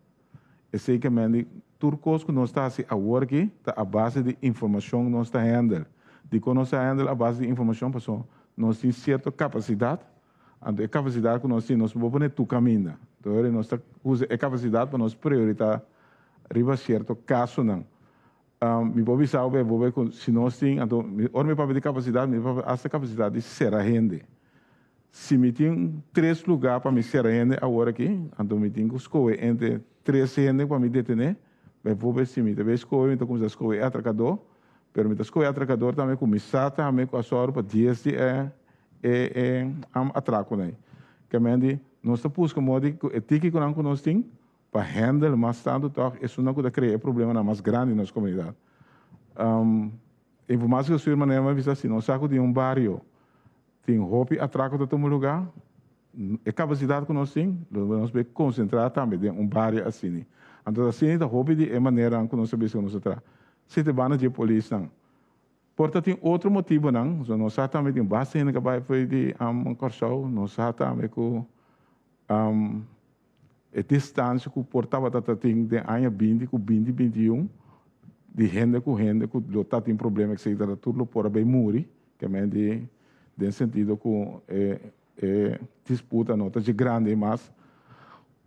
E zeker men turcos que nós está assim agora aqui, está a base de informação que nós está handle. De que nós está handle a base de informação, pessoal, nós temos certa capacidade, a capacidade que nós temos, nós podemos pôr tu caminho. Então, nós está usa a capacidade para nós priorizar riba certo caso não. Me pode saber, se nós temos, então, me pode de capacidade, me pode essa capacidade de ser a rende. Se me tem 3 lugares para me ser a rende agora aqui, então me tenho que escolher entre 3 rende para me detener, me vou ver se me deve escolher, então como se escolher atracador, pero me escolher atracador também começar também com a sorte para 10 atraco, né? Que me nós estamos buscando modo ético que nós temos para handle mais tanto, isso não pode criar problema mais grande na nossa comunidade. Informação que a sua maneira me avisa assim, nós saco de um bairro, tem roupa atraco de todo lugar, a capacidade que nós temos, nós vamos concentrar também em bairro assim. Então, assim, a roupa de maneira que nós sabemos que nós temos. Se te bana de polícia, não. Portanto, tem outro motivo, não. Nós também tem bastante que vai foi de Corsol, nós também com a distância que o portava tem de ano 20 com 2021 de renda com renda que o tá tem problema que se dá tudo por bem muri que é de sentido com disputa nota de grande mas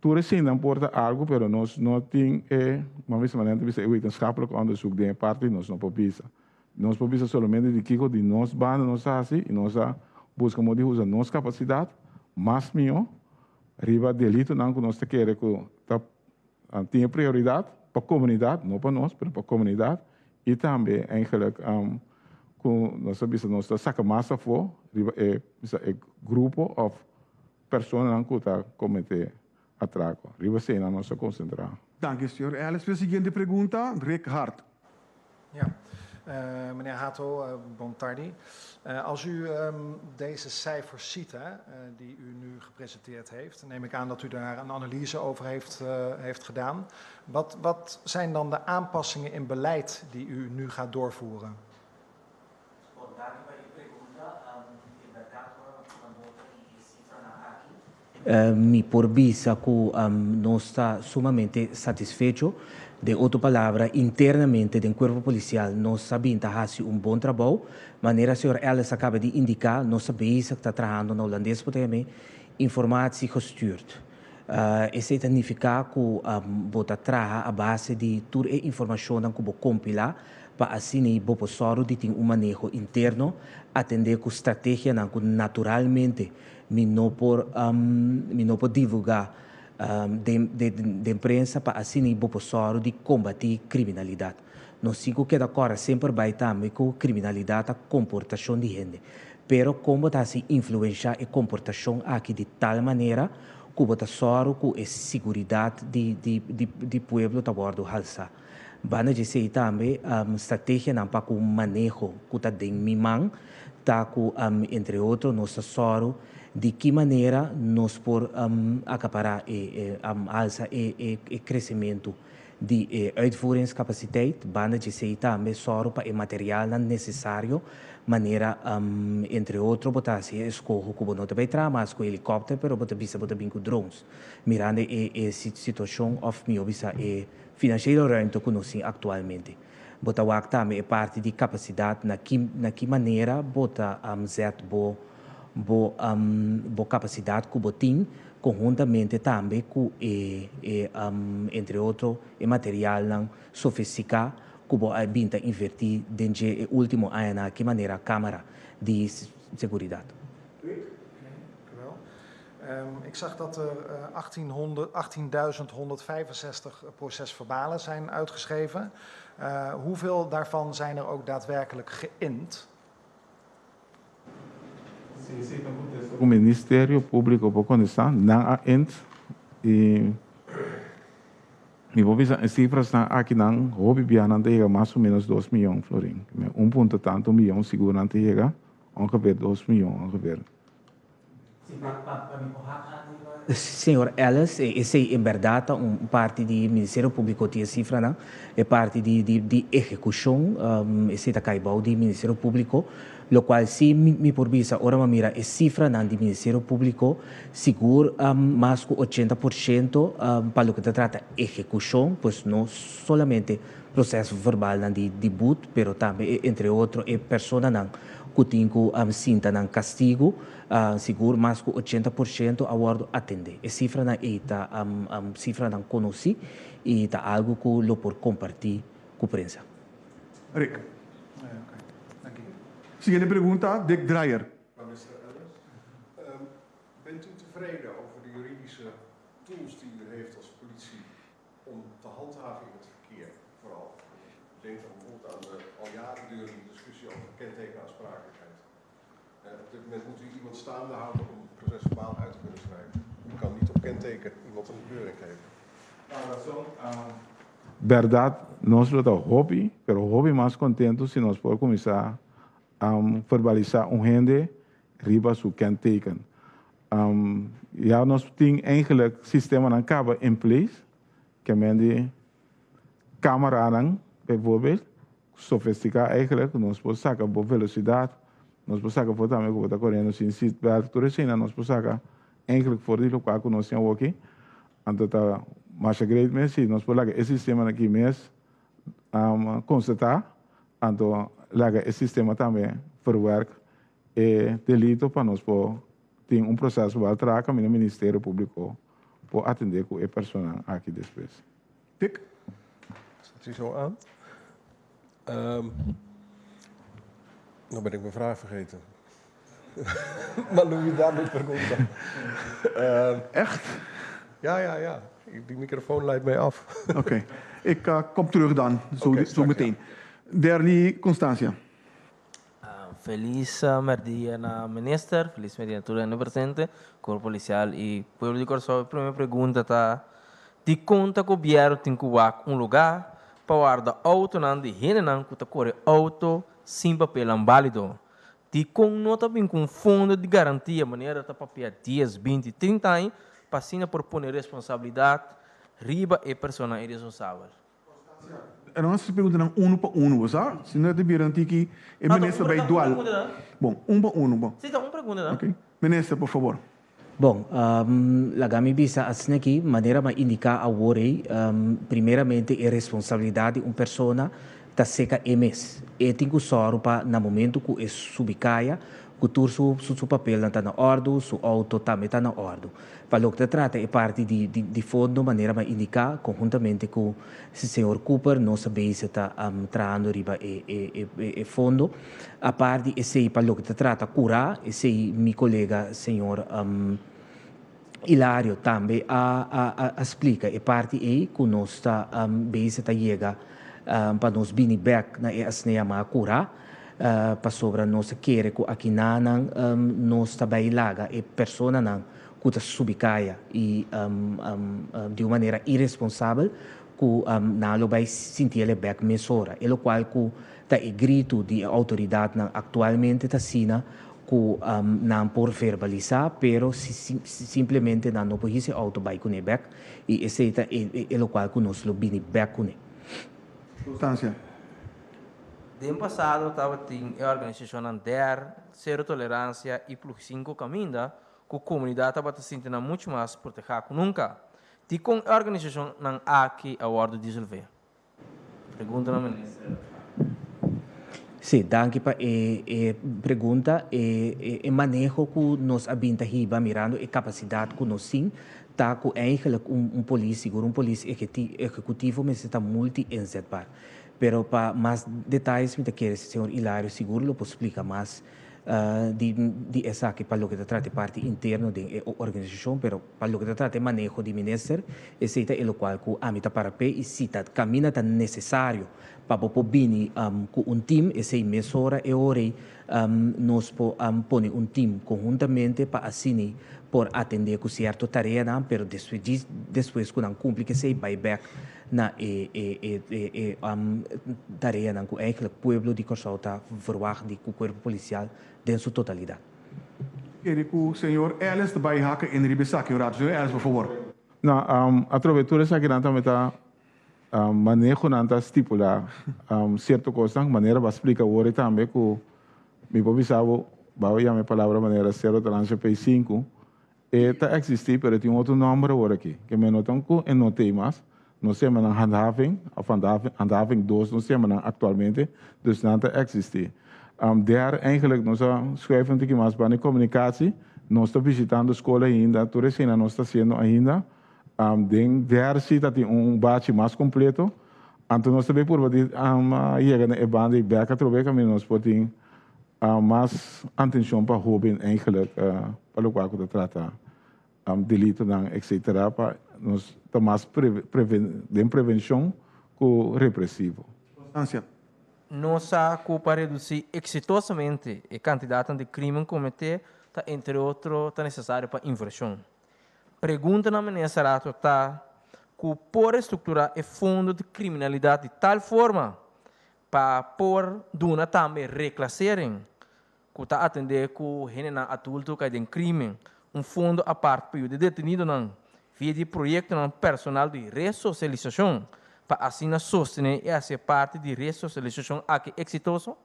tu recém dan porta algo, pero nós não tem uma vez maneira de wetenschappelijk onderzoek de parte nós não pobisa. Nós pobisa somente de kiko de nós banda nós assim e nós buscamos de usar nossa capacidade, mais melhor, riba delito não que nós te quer que tem prioridade para a comunidade, não para nós, mas para a comunidade e também eigenlijk com nós sabemos nós saca massa for riba grupo of pessoas que tá cometer atraco. Riba se na nossa concentrar. Dank u, senhor Ellis. De seguinte pergunta, Rick Hart. Ja, meneer Hato, bon tardi. Als u deze cijfers ziet die u nu gepresenteerd heeft, neem ik aan dat u daar een analyse over heeft gedaan. Wat zijn dan de aanpassingen in beleid die u nu gaat doorvoeren? Mi porbisa que não está sumamente satisfecho. De outra palavra, internamente do corpo policial, nós sabemos que faz bom trabalho. Maneira, senhor Ellis acaba de indicar, nós sabemos que está trabalhando na holandês, porque também informação gestuurd. Isso significa que você trabalha a base de toda a informação que você compilar, para assim você pode ter manejo interno, atender com estratégia que naturalmente não por divulgar de imprensa para assim você de combater criminalidade. Nós sigo que agora sempre vai também com criminalidade a comportação de gente, pero como está se influenciar a comportação aqui de tal maneira que você só com a segurança de povo está bordo halsa. Bana dizer também estratégia não para o manejo que está dentro de mim, tá com entre outros nós só de que maneira nós por acaparar alça e crescimento de uitvoeringscapaciteit, banda de sei também só para o material necessário, maneira entre outros botar se escorro que não vai entrar mas com helicóptero, pero botar bisa botar bem com drones, mirando a situação of meu bisa e financeiro rento que nós atualmente. Botar o também é parte de capacidade na que maneira botar zet bo capacidade que você tem, conjuntamente também com, entre outros, o material sofisticado que você binta invertir dentro do último ano, que maneira a câmara de segurança. Ik zag dat er 18.165 procesverbalen zijn uitgeschreven. Hoeveel daarvan zijn er ook daadwerkelijk geïnd? O Ministério Público para condição não há ent e vou ver as cifras na aqui não hobby bianante chega mais ou menos 2 milhões florin, ponto tanto milhão seguramente chega ongeveer 2 milhões ongeveer. Senhor Ellis, essa é verdade parte do Ministério Público tem a cifra, não? É parte de execução, esse é caibau do Ministério Público, o qual se me porbisa, ora mira a cifra do Ministério Público, seguro mais que 80% para o que se trata de execução, pois não somente processo verbal de debut, mas também, entre outros, é pessoa que tem que sinta castigo, seguro mais que 80% a bordo atender. A cifra não é cifra não conheci e é algo que eu por compartilhar com a imprensa. Rick. Seguinte pergunta, Dick Dreyer. Mr. Ellis, bent u tevreden over de juridische tools die u heeft als politie om te handhaven in het verkeer vooral? Denk dan bijvoorbeeld aan de al jaren durende discussie over kentekenaansprakelijkheid. Op dit moment moet u iemand staande houden om het procesverbaal uit te kunnen schrijven. U kan niet op kenteken iemand een bekeuring geven. Verdade, nós lutamos hobby, pero hobby mais contento se nós podemos começar a verbalizar gente riba su kenteken. Ja, nós temos eigenlijk sistema na cabo in place, que men die camera bijvoorbeeld, sofisticado eigenlijk, nós podemos sacar boa velocidade, nós podemos sacar voor também que está correndo sem seatbelt, tudo isso nós podemos sacar eigenlijk voor die local que nós temos aqui, então tá mais great mesmo, nós podemos lagar esse sistema aqui mesmo, constatar, então lagar esse sistema também verwerkt e delito para nós ter um processo para trabalhar no Ministério Público por atender com a pessoa aqui depois. Dick? Zet u zo aan? Nou ben ik mijn vraag vergeten. Maar Louis, daar moet pergunta. Echt? Ja. Die microfoon leidt mij af. Oké. Ik kom terug dan, zo, Oké, zo straks, meteen. Derli Constancia. Feliz merdia na minister, feliz merdia a todo o presente, Corpo Policial e Pueblo de Corsol. A primeira pergunta está: de conta que o governo tem que lugar para guardar auto não de rene não que corre auto sem papel válido. De com nota bem com fundo de garantia, maneira tá papel dias 20, 30 anos, para por poner responsabilidade riba e persona irresponsável. En dan is de pergunta uno por uno, sabe? Se não é de garantir que o ministro vai dual. Bom, por uno, bom. Sim, uma pergunta, não? Ok. Ministro, por favor. Bom, lagami bisa assim aqui, maneira ma indicar a worry, primeiramente é responsabilidade de uma pessoa da seca emes. E tem que só para na momento que é subicaia, que o seu papel não está na ordem, seu auto também está na ordem. Para o que trata é parte de fundo, maneira ma indicar conjuntamente com o senhor Cooper, nossa base está trabalhando riba e fundo. A parte esse para o que trata curar, esse meu colega senhor Hilário também explica é parte aí que nossa base está chega para nos bini back na asneia ma curar para sobre nossa querer que aqui nanang nos também laga e persona não que está subicaia e de uma maneira irresponsável que não vai sentir ele back mesora e o qual que está e grito de autoridade atualmente está sina que não por verbalizar, pero simplesmente não pode ser auto vai com ele back e esse é o qual que nós lo bini back com ele. Constância. No passado, estava a organização Ander, Zero Tolerância e Plus 5 caminha, que a comunidade estava se sentindo muito mais protegida que nunca. E com a organização não há que a ordem dissolver. Pergunta na ministra. Sim, danke para a pergunta. O manejo que nós abinta riba mirando a capacidade que nós sim, tá com eigenlijk polícia executivo, mas está multi-inzetbaar. Pero para mais detalhes, me quer senhor Hilário seguro lo explica mais de essa que para o que trata parte interno da organização, pero para o que trata manejo de minister, esse é o qual que a mita para pé e cita caminha tan necessário para poder bini com time, esse mesora e ore nós põe time conjuntamente para assim por atender com certa tarefa, não, pero depois quando cumpre que sei buyback na tarefa não, que eigenlijk pueblo de Corsol está verwacht de o corpo policial em sua totalidade. Queria que o senhor Ellis erbij haken in Ribisa, que o senhor Ellis, por favor. Nou, atravessar essa grande meta manejo nanta estipular certo coisa, maneira para explicar o também que me pobisavo, vai a minha palavra maneira 0 P5 está existir, pero tem outro número agora aqui, que me notam que não tem mais. Nós temos na handhaving 2, nós temos atualmente, dus não existir. Daar eigenlijk nós schrijven que mais para a comunicação, nós estamos visitando a escola ainda, toda a nós estamos fazendo ainda. Daar zie dat bate mais completo. Então nós também por chegar na banda e beca trobe que nós podemos mais atenção para jovem eigenlijk para o qual que trata delito não etc. Para nós ter mais prevenção que repressivo. Constância. Nossa para reduzir exitosamente a quantidade de crime cometido, tá, entre outros, está necessário para inversão. Pergunta na ministra está que por estruturar o fundo de criminalidade de tal forma para por duna também reclassarem que está atender que o gênero adulto que tem crime fundo a parte para o detenido não via de projeto não personal de ressocialização para assim sostener essa parte de ressocialização aqui exitoso.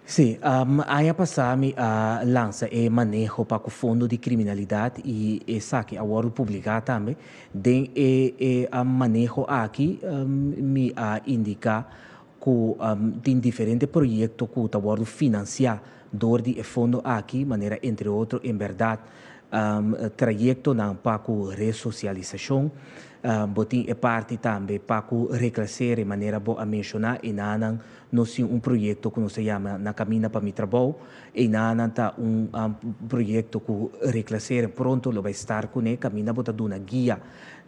Sim, aí passamos a lança e manejo para o fundo de criminalidade e saque a ordem pública também, tem manejo aqui me indica que tem diferentes projetos que o ordem financiar dor de fundo aqui, maneira entre outros, em verdade trajecto na paku resocialização, botin é parte também paku reclasser de maneira boa a mencionar e nanan nós projeto que se chama na caminha para mi trabalho e nanan tá projeto que reclasser pronto lo vai estar com ele caminha bota duna guia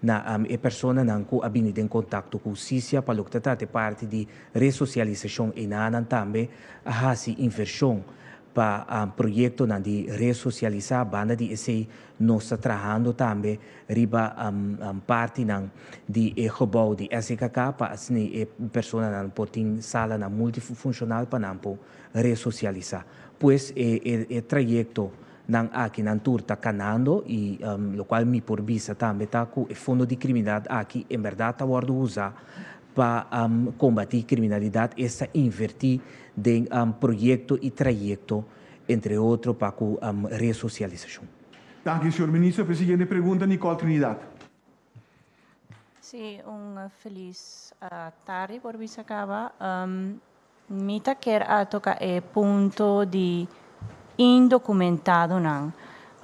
na e persona nan ku abini em contato com justiça para que trate parte de resocialização e nanan também a inversão para projeto de resocializar banda de esse nós está trabalhando também riba parte de gebouw de SKK para assim pessoa não pode sala na multifuncional para não resocializar pois é trajeto nan aqui nan tour está canando e lo qual me por vista também está com o fundo de criminalidade aqui em verdade está guardo usar para combater criminalidade essa invertir de projeto e trajeto entre outros para a resocialização. Dank u, senhor ministro. Presidente, pergunta Nicole Trinidad. Sim, feliz tarde por vir acaba. Mita quer tocar o ponto de indocumentado não.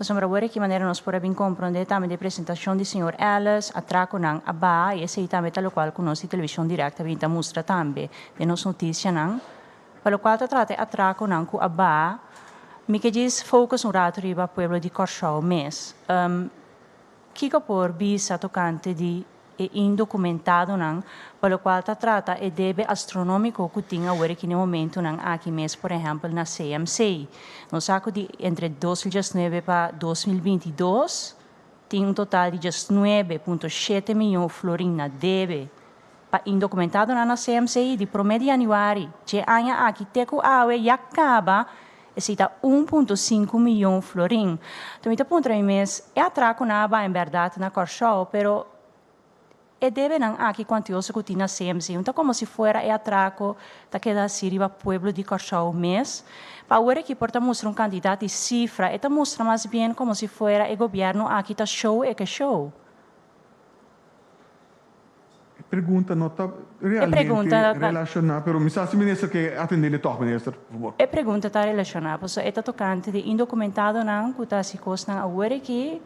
Sombra agora que maneira nós podemos compreender também a apresentação do senhor Ellis, atraco não a ba e esse também tal qual conosco televisão direta vinda mostra também de nos notícia não. Para o qual trata atraco não com a ba me que diz focus no rato riba pueblo de Corchão mês. Que por visa tocante de indocumentado não, para o qual trata e deve astronômico que tinha agora que no momento não aqui mês, por exemplo, na CMC. No saco de entre 2019 para 2022 tem total de 9,7 milhões de florins na deve para indocumentado na CMC de promedio januário. Que anya aqui teco awe e acaba está 1,5 milhão de florins. Então, então ponto aí mês é atraco na aba em verdade na Corchão, pero e deve não aqui quantioso que tinha CMC. Então, como se fora é atraco da que da Síria pueblo de Corchão mês. Para agora que porta mostra candidato de cifra, eta mostra mais bem como se fora o governo aqui tá show e que show. Pergunta não está realmente relacionada, pero me está se ministro que atender toch, ministro, por favor. É pergunta está relacionada, pois é tocante de indocumentado não, que está se costa agora que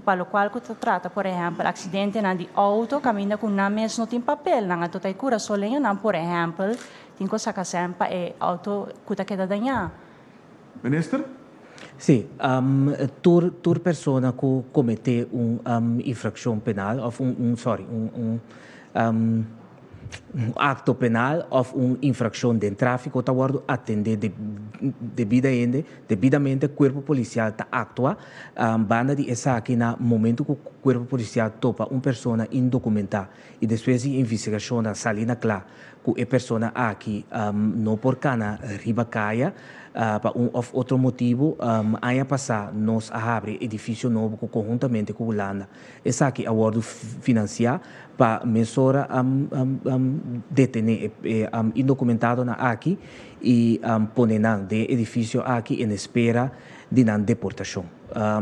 para o qual que trata, por exemplo, acidente de auto, caminha com na mes não tem papel, não ato tá cura solenho não, por exemplo, tem que sacar sempre é auto que tá queda danhar. Ministro? Sim, tur persona que comete infração penal, ou um acto penal ou infração de tráfico, está guardo atender devidamente o corpo policial está atua, banda de essa aqui na momento que o corpo policial topa pessoa indocumentada e depois de investigação na salina clara que a pessoa aqui não por cana riba caia para outro motivo aia passar nós abre edifício novo conjuntamente com a Holanda essa aqui a guardo financiar para mesura detener indocumentado na aqui e poner de edifício aqui em espera de deportação.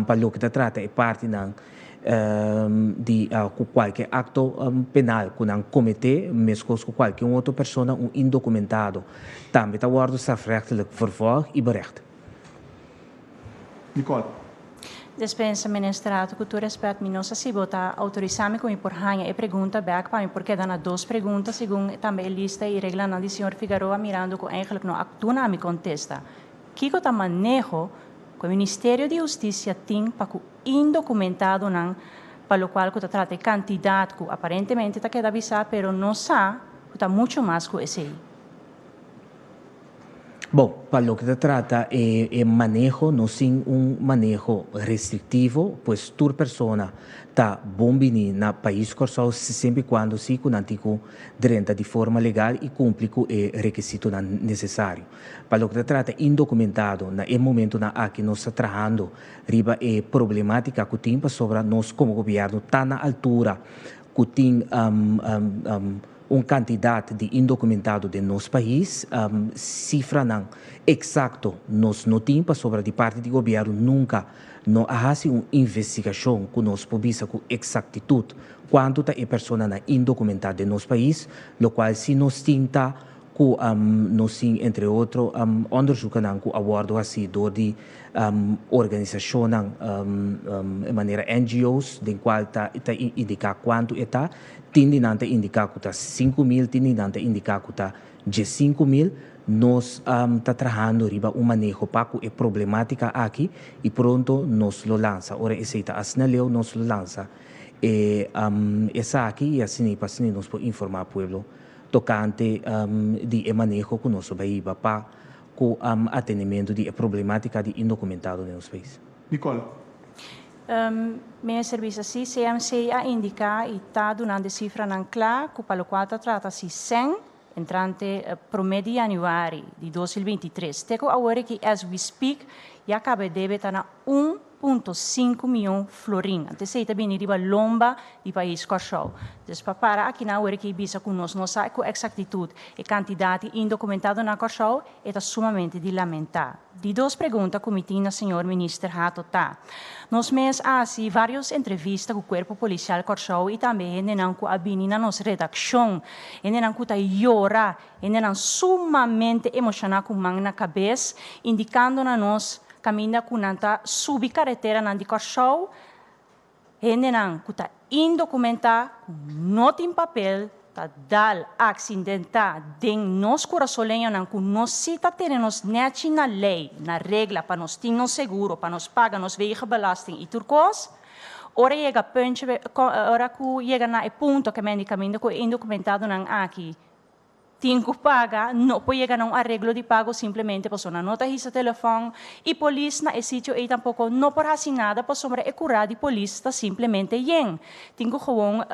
Para o que se trata é parte de qualquer acto penal que não cometer, mesmo com qualquer outra pessoa, indocumentado, também está guardado strafrechtelijk vervolg e berecht. Nicole. Dispensa ministrato que tu respeito me nossa se botar autorizar-me como por ranha e pergunta back para mim porque dá duas perguntas segundo também lista e regra na do senhor Figueroa mirando que eigenlijk não atua na me contesta que tá manejo que o Ministério de Justiça tem para o indocumentado não para o qual que trata de candidato que aparentemente está querendo avisar pero não sabe que está muito mais que esse aí. Bom, para o que se trata é manejo, não sim manejo restritivo, pois toda pessoa está bom vir no país Corchão sempre quando se conantico dentro de forma legal e cumpre com o requisito necessário. Para o que se trata indocumentado, no momento na aqui nós estamos trabalhando, riba é problemática que tem sobre nós como governo está na altura que tem candidato de indocumentado de nosso país, cifra não exato nós não temos sobre de parte do governo nunca não há uma investigação que nós podemos com exactitude quanto a pessoa indocumentada de nosso país, lo qual se nós tenta que nós sim, entre outros, onderzoeken que abordo assim door die organisationen, de maneira NGOs, de qual está indicar quanto está, tindinante indicar que está 5.000, tindinante indicar que está 5.000, nós está trabalhando riba manejo para a problemática aqui e pronto nós lo lança. Ora, esse está assinaleu, nós lo lança. E essa aqui, assim, para assim, nós podemos informar o povo tocante de manejo que nós vamos para o atendimento de problemática de indocumentado no nosso país. Nicole. Meu serviço assim, CMC a indicar e está dando cifra não clara, que para o qual trata-se 100 entrante promedio januari di 2023. Teco agora que as we speak, já acaba de debitar na 1,5 milhão florin. Antes aí também riba lomba do país Corchou. Então, para aqui na hora que bisa conosco, nós sabemos com exactitud a quantidade indocumentada na Corchou é sumamente de lamentar. De duas perguntas que me tinha o senhor ministro Hato tá. Nós mesmos assim várias entrevistas com o corpo policial Corchou e também não com a bini na nossa redação, não com a llora, não sumamente emocionado com mão na cabeça, indicando na nós caminha com nanta subir carretera na de Corchou, não com a indocumentada, não tem papel, dal acidenta den nos corazolenho nan ku nos sita teremos neti na lei, na regra para nos ter nos seguro, para nos pagar nos wegenbelasting e turcos. Ora chega puntje, ora ku chega na e punto que medicamento ku indocumentado nan aqui. Tem que pagar, não pode chegar a um arreglo de pago simplesmente por uma nota de telefone e polícia na sítio e tampouco não por assinada por sobre e curar de polícia simplesmente yen. Tem que gewoon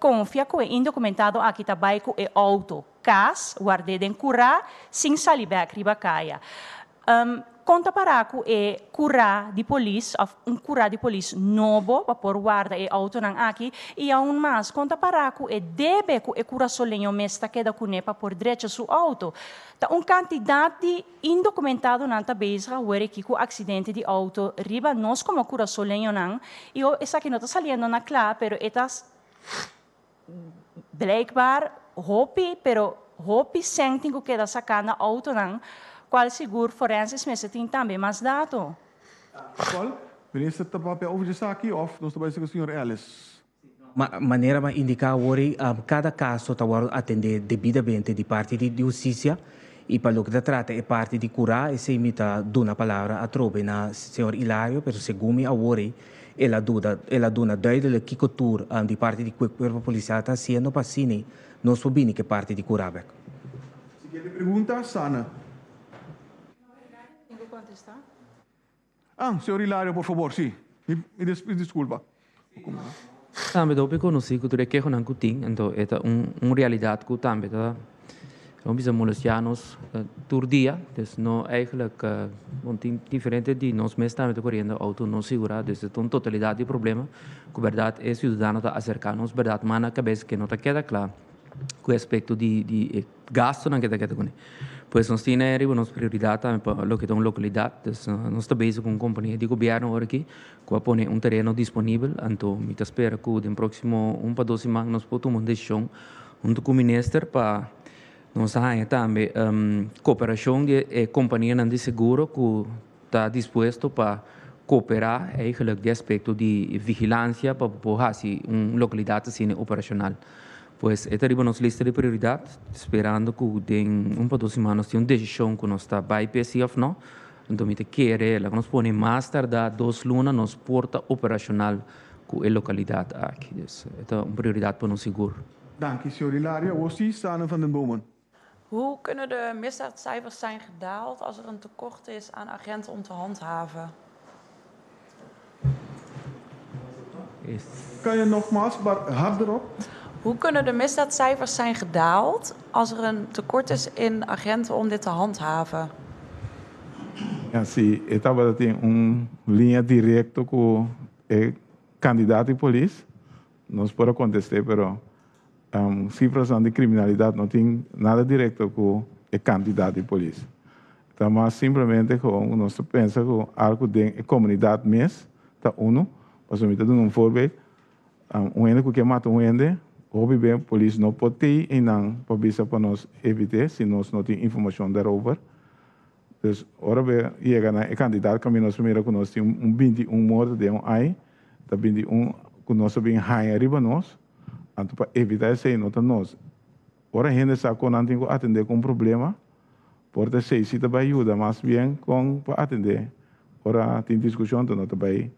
confia que o indocumentado aqui também com o auto, cas, guardado em curar, sem salibek ribacaia. Conta para que o curar de polícia, curar de polícia novo, para pôr guarda o auto não aqui, e aún mais, conta para que o debe que o cura solenho mesta queda com para pôr direito seu auto. Tá quantidade de indocumentado não tá bezig, hoor que o acidente de auto riba nós como cura solenho não, e eu essa aqui não está saliendo na clara, pero estas blijkbaar hopi senting que da sacana auto não, qual seguro forenses mas tem também mais dado. Qual? Minister Tapape over de aqui of nós trabalhamos com o senhor Ellis. Maneira para indicar hoje cada caso está atender devidamente de parte de justiça e para o que trata é parte de curar e se imita uma palavra a trobe na senhor Hilário, pero segundo a hoje ela dona duidelijk que cultura de parte do corpo policial está sendo para cine não soube que parte de curar. Seguinte pergunta, Sana. Tenho que contestar? Senhor Hilário, por favor, sim. Me desculpa. Também dopo conheci que tudo é que eu não tenho, então é uma realidade que também tá. Não precisa molestar-nos todo dia, então eigenlijk tem diferente de nós mesmos também correndo auto não segura, então totalidade de problema, que verdade é cidadão está acercar-nos, verdade, mas na cabeça que não está queda claro, com aspecto de gasto não queda com ele. Pois nós temos nossa prioridade também para o que é uma localidade, nós estamos base com uma companhia de governo aqui, que põe terreno disponível, então me espera que no próximo 1 para 2 semanas nós podemos tomar uma decisão junto com o ministro para nós temos também cooperação de companhia de seguro que está disposto para cooperar eigenlijk de aspecto de vigilância para poder uma localidade assim operacional. Pois esta é a nossa lista de prioridades, esperando que em 1 para 2 semanas tenha uma decisão que nós está by PCF não. Então me quer ela que nós põe mais tardar 2 lunas nos porta operacional com a localidade aqui. Esta é uma prioridade para nós seguro. Dank u, senhor Hilário. Aussi, Sana van den Bomen. Hoe kunnen de misdaadcijfers zijn gedaald als er een tekort is aan agenten om te handhaven? Kan je nogmaals, maar harder op? Hoe kunnen de misdaadcijfers zijn gedaald als er een tekort is in agenten om dit te handhaven? Ja, sim, eu estava tendo linha direta com o candidato de polícia. Nós podemos contestar, pero cifras de criminalidade não tem nada direto com o candidato de polícia. Então, mas simplesmente nós pensamos que algo da comunidade mesmo, está uno, para somente dar um forbe, ende que mata ende, hobby bem, polícia não pode ter e não para nós evitar se nós não temos informação daarover. Dus ora we chega na candidato que nós primeiro que nós temos 21 mortes de ai, da 21 que nós bem high arriba nós, então para evitar isso nota nós. Ora a gente está com nantinho atender com problema, porta sei se também ajuda, mas bem com para atender. Ora tem discussão então também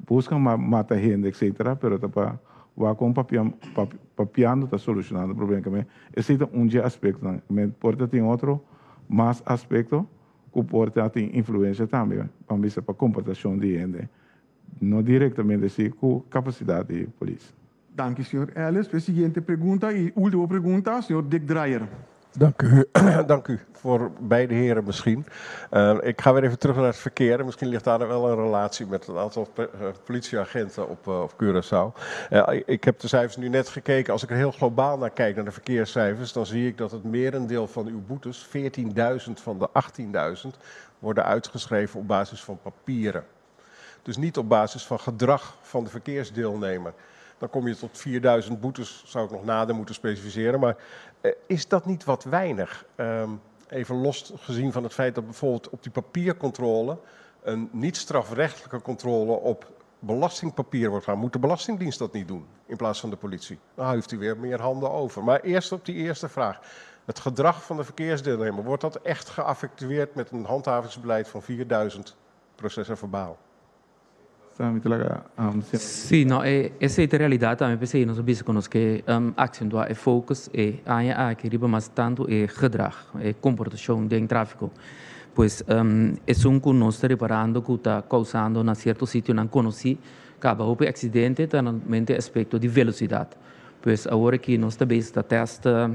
busca mata gente etc. Pero para va com papiando está solucionando o problema também. Esse é um dia aspecto, mas porta tem outro mais aspecto que porta tem influência também, para a comportação de gente, não diretamente assim com capacidade de polícia. Dank u, senhor Ellis. De seguinte pergunta e última pergunta, senhor Dick Dreyer. Dank u. Dank u voor beide heren misschien. Ik ga weer even terug naar het verkeer. Misschien ligt daar wel een relatie met een aantal politieagenten op Curaçao. Ik heb de cijfers nu net gekeken. Als ik er heel globaal naar kijk, naar de verkeerscijfers, dan zie ik dat het merendeel van uw boetes, 14.000 van de 18.000, worden uitgeschreven op basis van papieren. Dus niet op basis van gedrag van de verkeersdeelnemer. Dan kom je tot 4.000 boetes, zou ik nog nader moeten specificeren. Maar is dat niet wat weinig? Even los gezien van het feit dat bijvoorbeeld op die papiercontrole een niet-strafrechtelijke controle op belastingpapier wordt gedaan. Moet de Belastingdienst dat niet doen in plaats van de politie? Dan heeft u weer meer handen over. Maar eerst op die eerste vraag. Het gedrag van de verkeersdeelnemer, wordt dat echt geaffectueerd met een handhavingsbeleid van 4.000 processen verbaal? Sì, no, essa è la realtà, também pensei, nós sabemos que acentuar é focus e que riba mais tanto é gedrag, é comportação de tráfico. Pois é que nós estamos reparando que está causando em certo sítio não conheci, acaba o acidente, também aspecto de velocidade. Pois agora que nós também está testa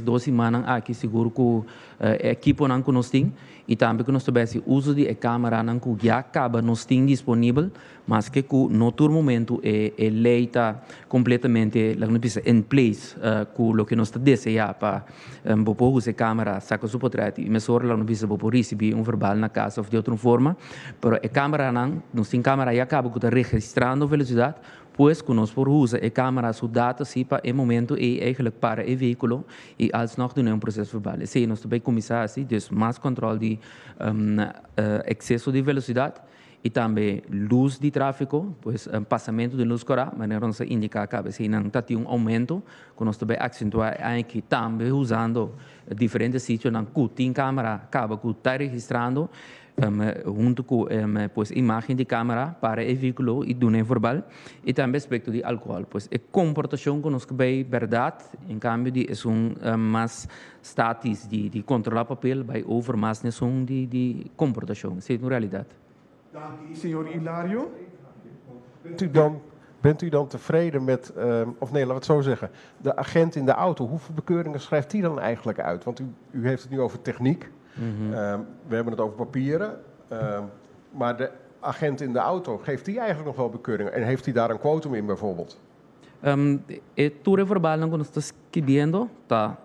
2 semanas aqui seguro que o equipe não conhece e também que nós também uso de câmera não que já acaba nós tem disponível, mas que no todo momento a lei está completamente lá não precisa em place com o que nós está desejar para poder usar câmera saca o portrait e mesmo lá não precisa poder receber verbal na casa ou de outra forma, pero a câmera não nós tem câmera já acaba que está registrando velocidade. Pois que nós por usa a câmera sua data se para o momento é eigenlijk para o veículo e alsnog doen um processo verbal. Sim, nós também começar assim, dus mais controle de excesso de velocidade e também luz de tráfego, pois passamento de luz cora, mas não se indica que se não está tendo aumento, que nós também acentuar aqui também usando diferentes sítios na que tem câmera, acaba que está registrando junto com pues, imagem de câmera para o veículo e do verbal e também aspecto de álcool. Pois a comportação que nós bem verdade, em cambio de mais status de controlar papel, vai over mais nessa de comportação. Isso é uma realidade. Dank u, senhor Hilario. Bent u dan tevreden met, of nee, laten we het zo zeggen, de agent in de auto, hoeveel bekeuringen schrijft die dan eigenlijk uit? Want u heeft het nu over techniek. We hebben het over papieren, maar de agent in de auto, geeft die eigenlijk nog wel bekeuringen? En heeft hij daar een quotum in bijvoorbeeld? Tudo verbal não nós estamos escrevendo, tá?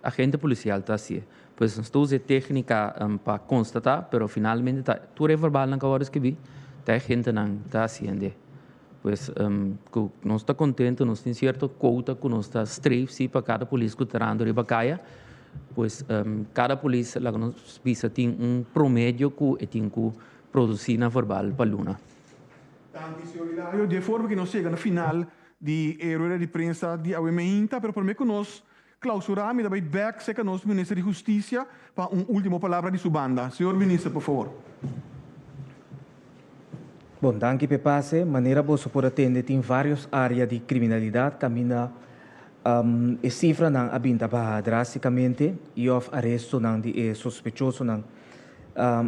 Agente policial tá assim. Pois nós temos a técnica para constatar, pero finalmente tá tudo verbal não agora escrevi, tá a gente não tá haciendo. Pois nós está contente, nós tem certo quota que nós está streif para cada polícia que está dando riba caia. Pois cada polícia lá nós visa tem promédio que tem que produzir na verbal para Luna. Dank u, senhor Hilario. De forma que nós chegamos no final de rueda de prensa de AWMINTA, pero por mim que nós clausuramos e daí back seca nós ministro de Justiça para última palavra de sua banda. Senhor ministro, por favor. Bom, danke per passe. Maneira você pode atender tem várias áreas de criminalidade camina a cifra não abinda baixar drasticamente e o arresto não de suspeitoso não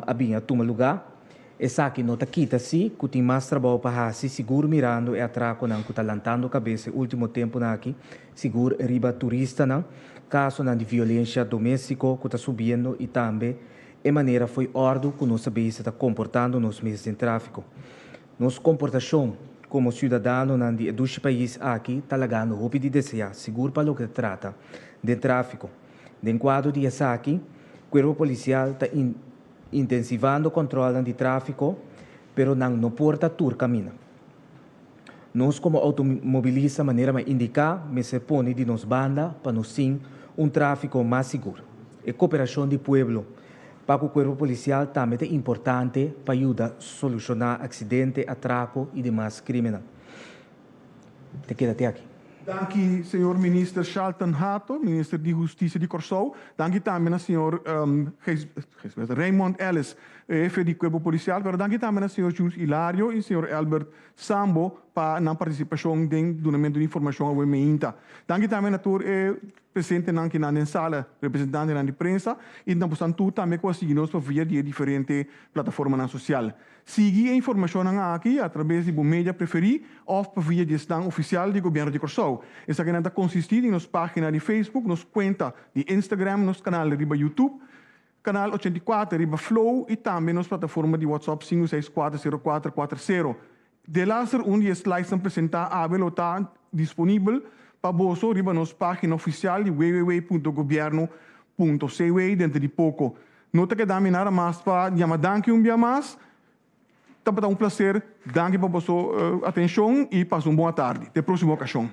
abinda toma lugar. Essa aqui nota quita se que tem mais trabalho para se seguro mirando e atraco não que está lantando a cabeça último tempo não aqui seguro riba turista não caso não de violência doméstica que está subindo e também a maneira foi ordem que nossa base está comportando nos meios de tráfico. Nossa comportação como cidadão de dois países aqui está lagando o de desejar seguro para o que trata de tráfico. De quadro de essa aqui, o corpo policial está intensivando o controle de tráfico, pero não porta tur camina. Nós, como automobilista, maneira mais indicar, me se põe de nos banda para nos sim tráfico mais seguro. E cooperação de pueblo para o corpo policial também é importante para ajudar a solucionar acidente, atraco e demais crimes. Te queda até aqui. Dank senhor ministro Charlton Hato, ministro de Justiça de Curaçao. Dank também ao senhor Raymond Ellis, chefe de Corpo Policial. Mas dank também ao senhor Jules Hilario e senhor Albert Sambo para a participação no donamento de informação ao MEINTA. Dank também ao presente na sala, representante da imprensa, e também com a seguir-nos via de diferentes plataformas sociais. Siga a informação aqui através de mídia preferida ou via gestão oficial do governo de Curaçao. Essa que consiste em nossa página de Facebook, nossa conta de Instagram, nosso canal de YouTube, canal 84 de Flow e também nossa plataforma de WhatsApp 5640440. De laser onde as slides são apresentadas, está disponível para você riba nossa página oficial de www.governo.cw dentro de pouco. Nota que dá nada mais para chamar danke dia mais. Tá para um prazer, danke para a sua atenção e passe uma boa tarde. Até a próxima ocasião.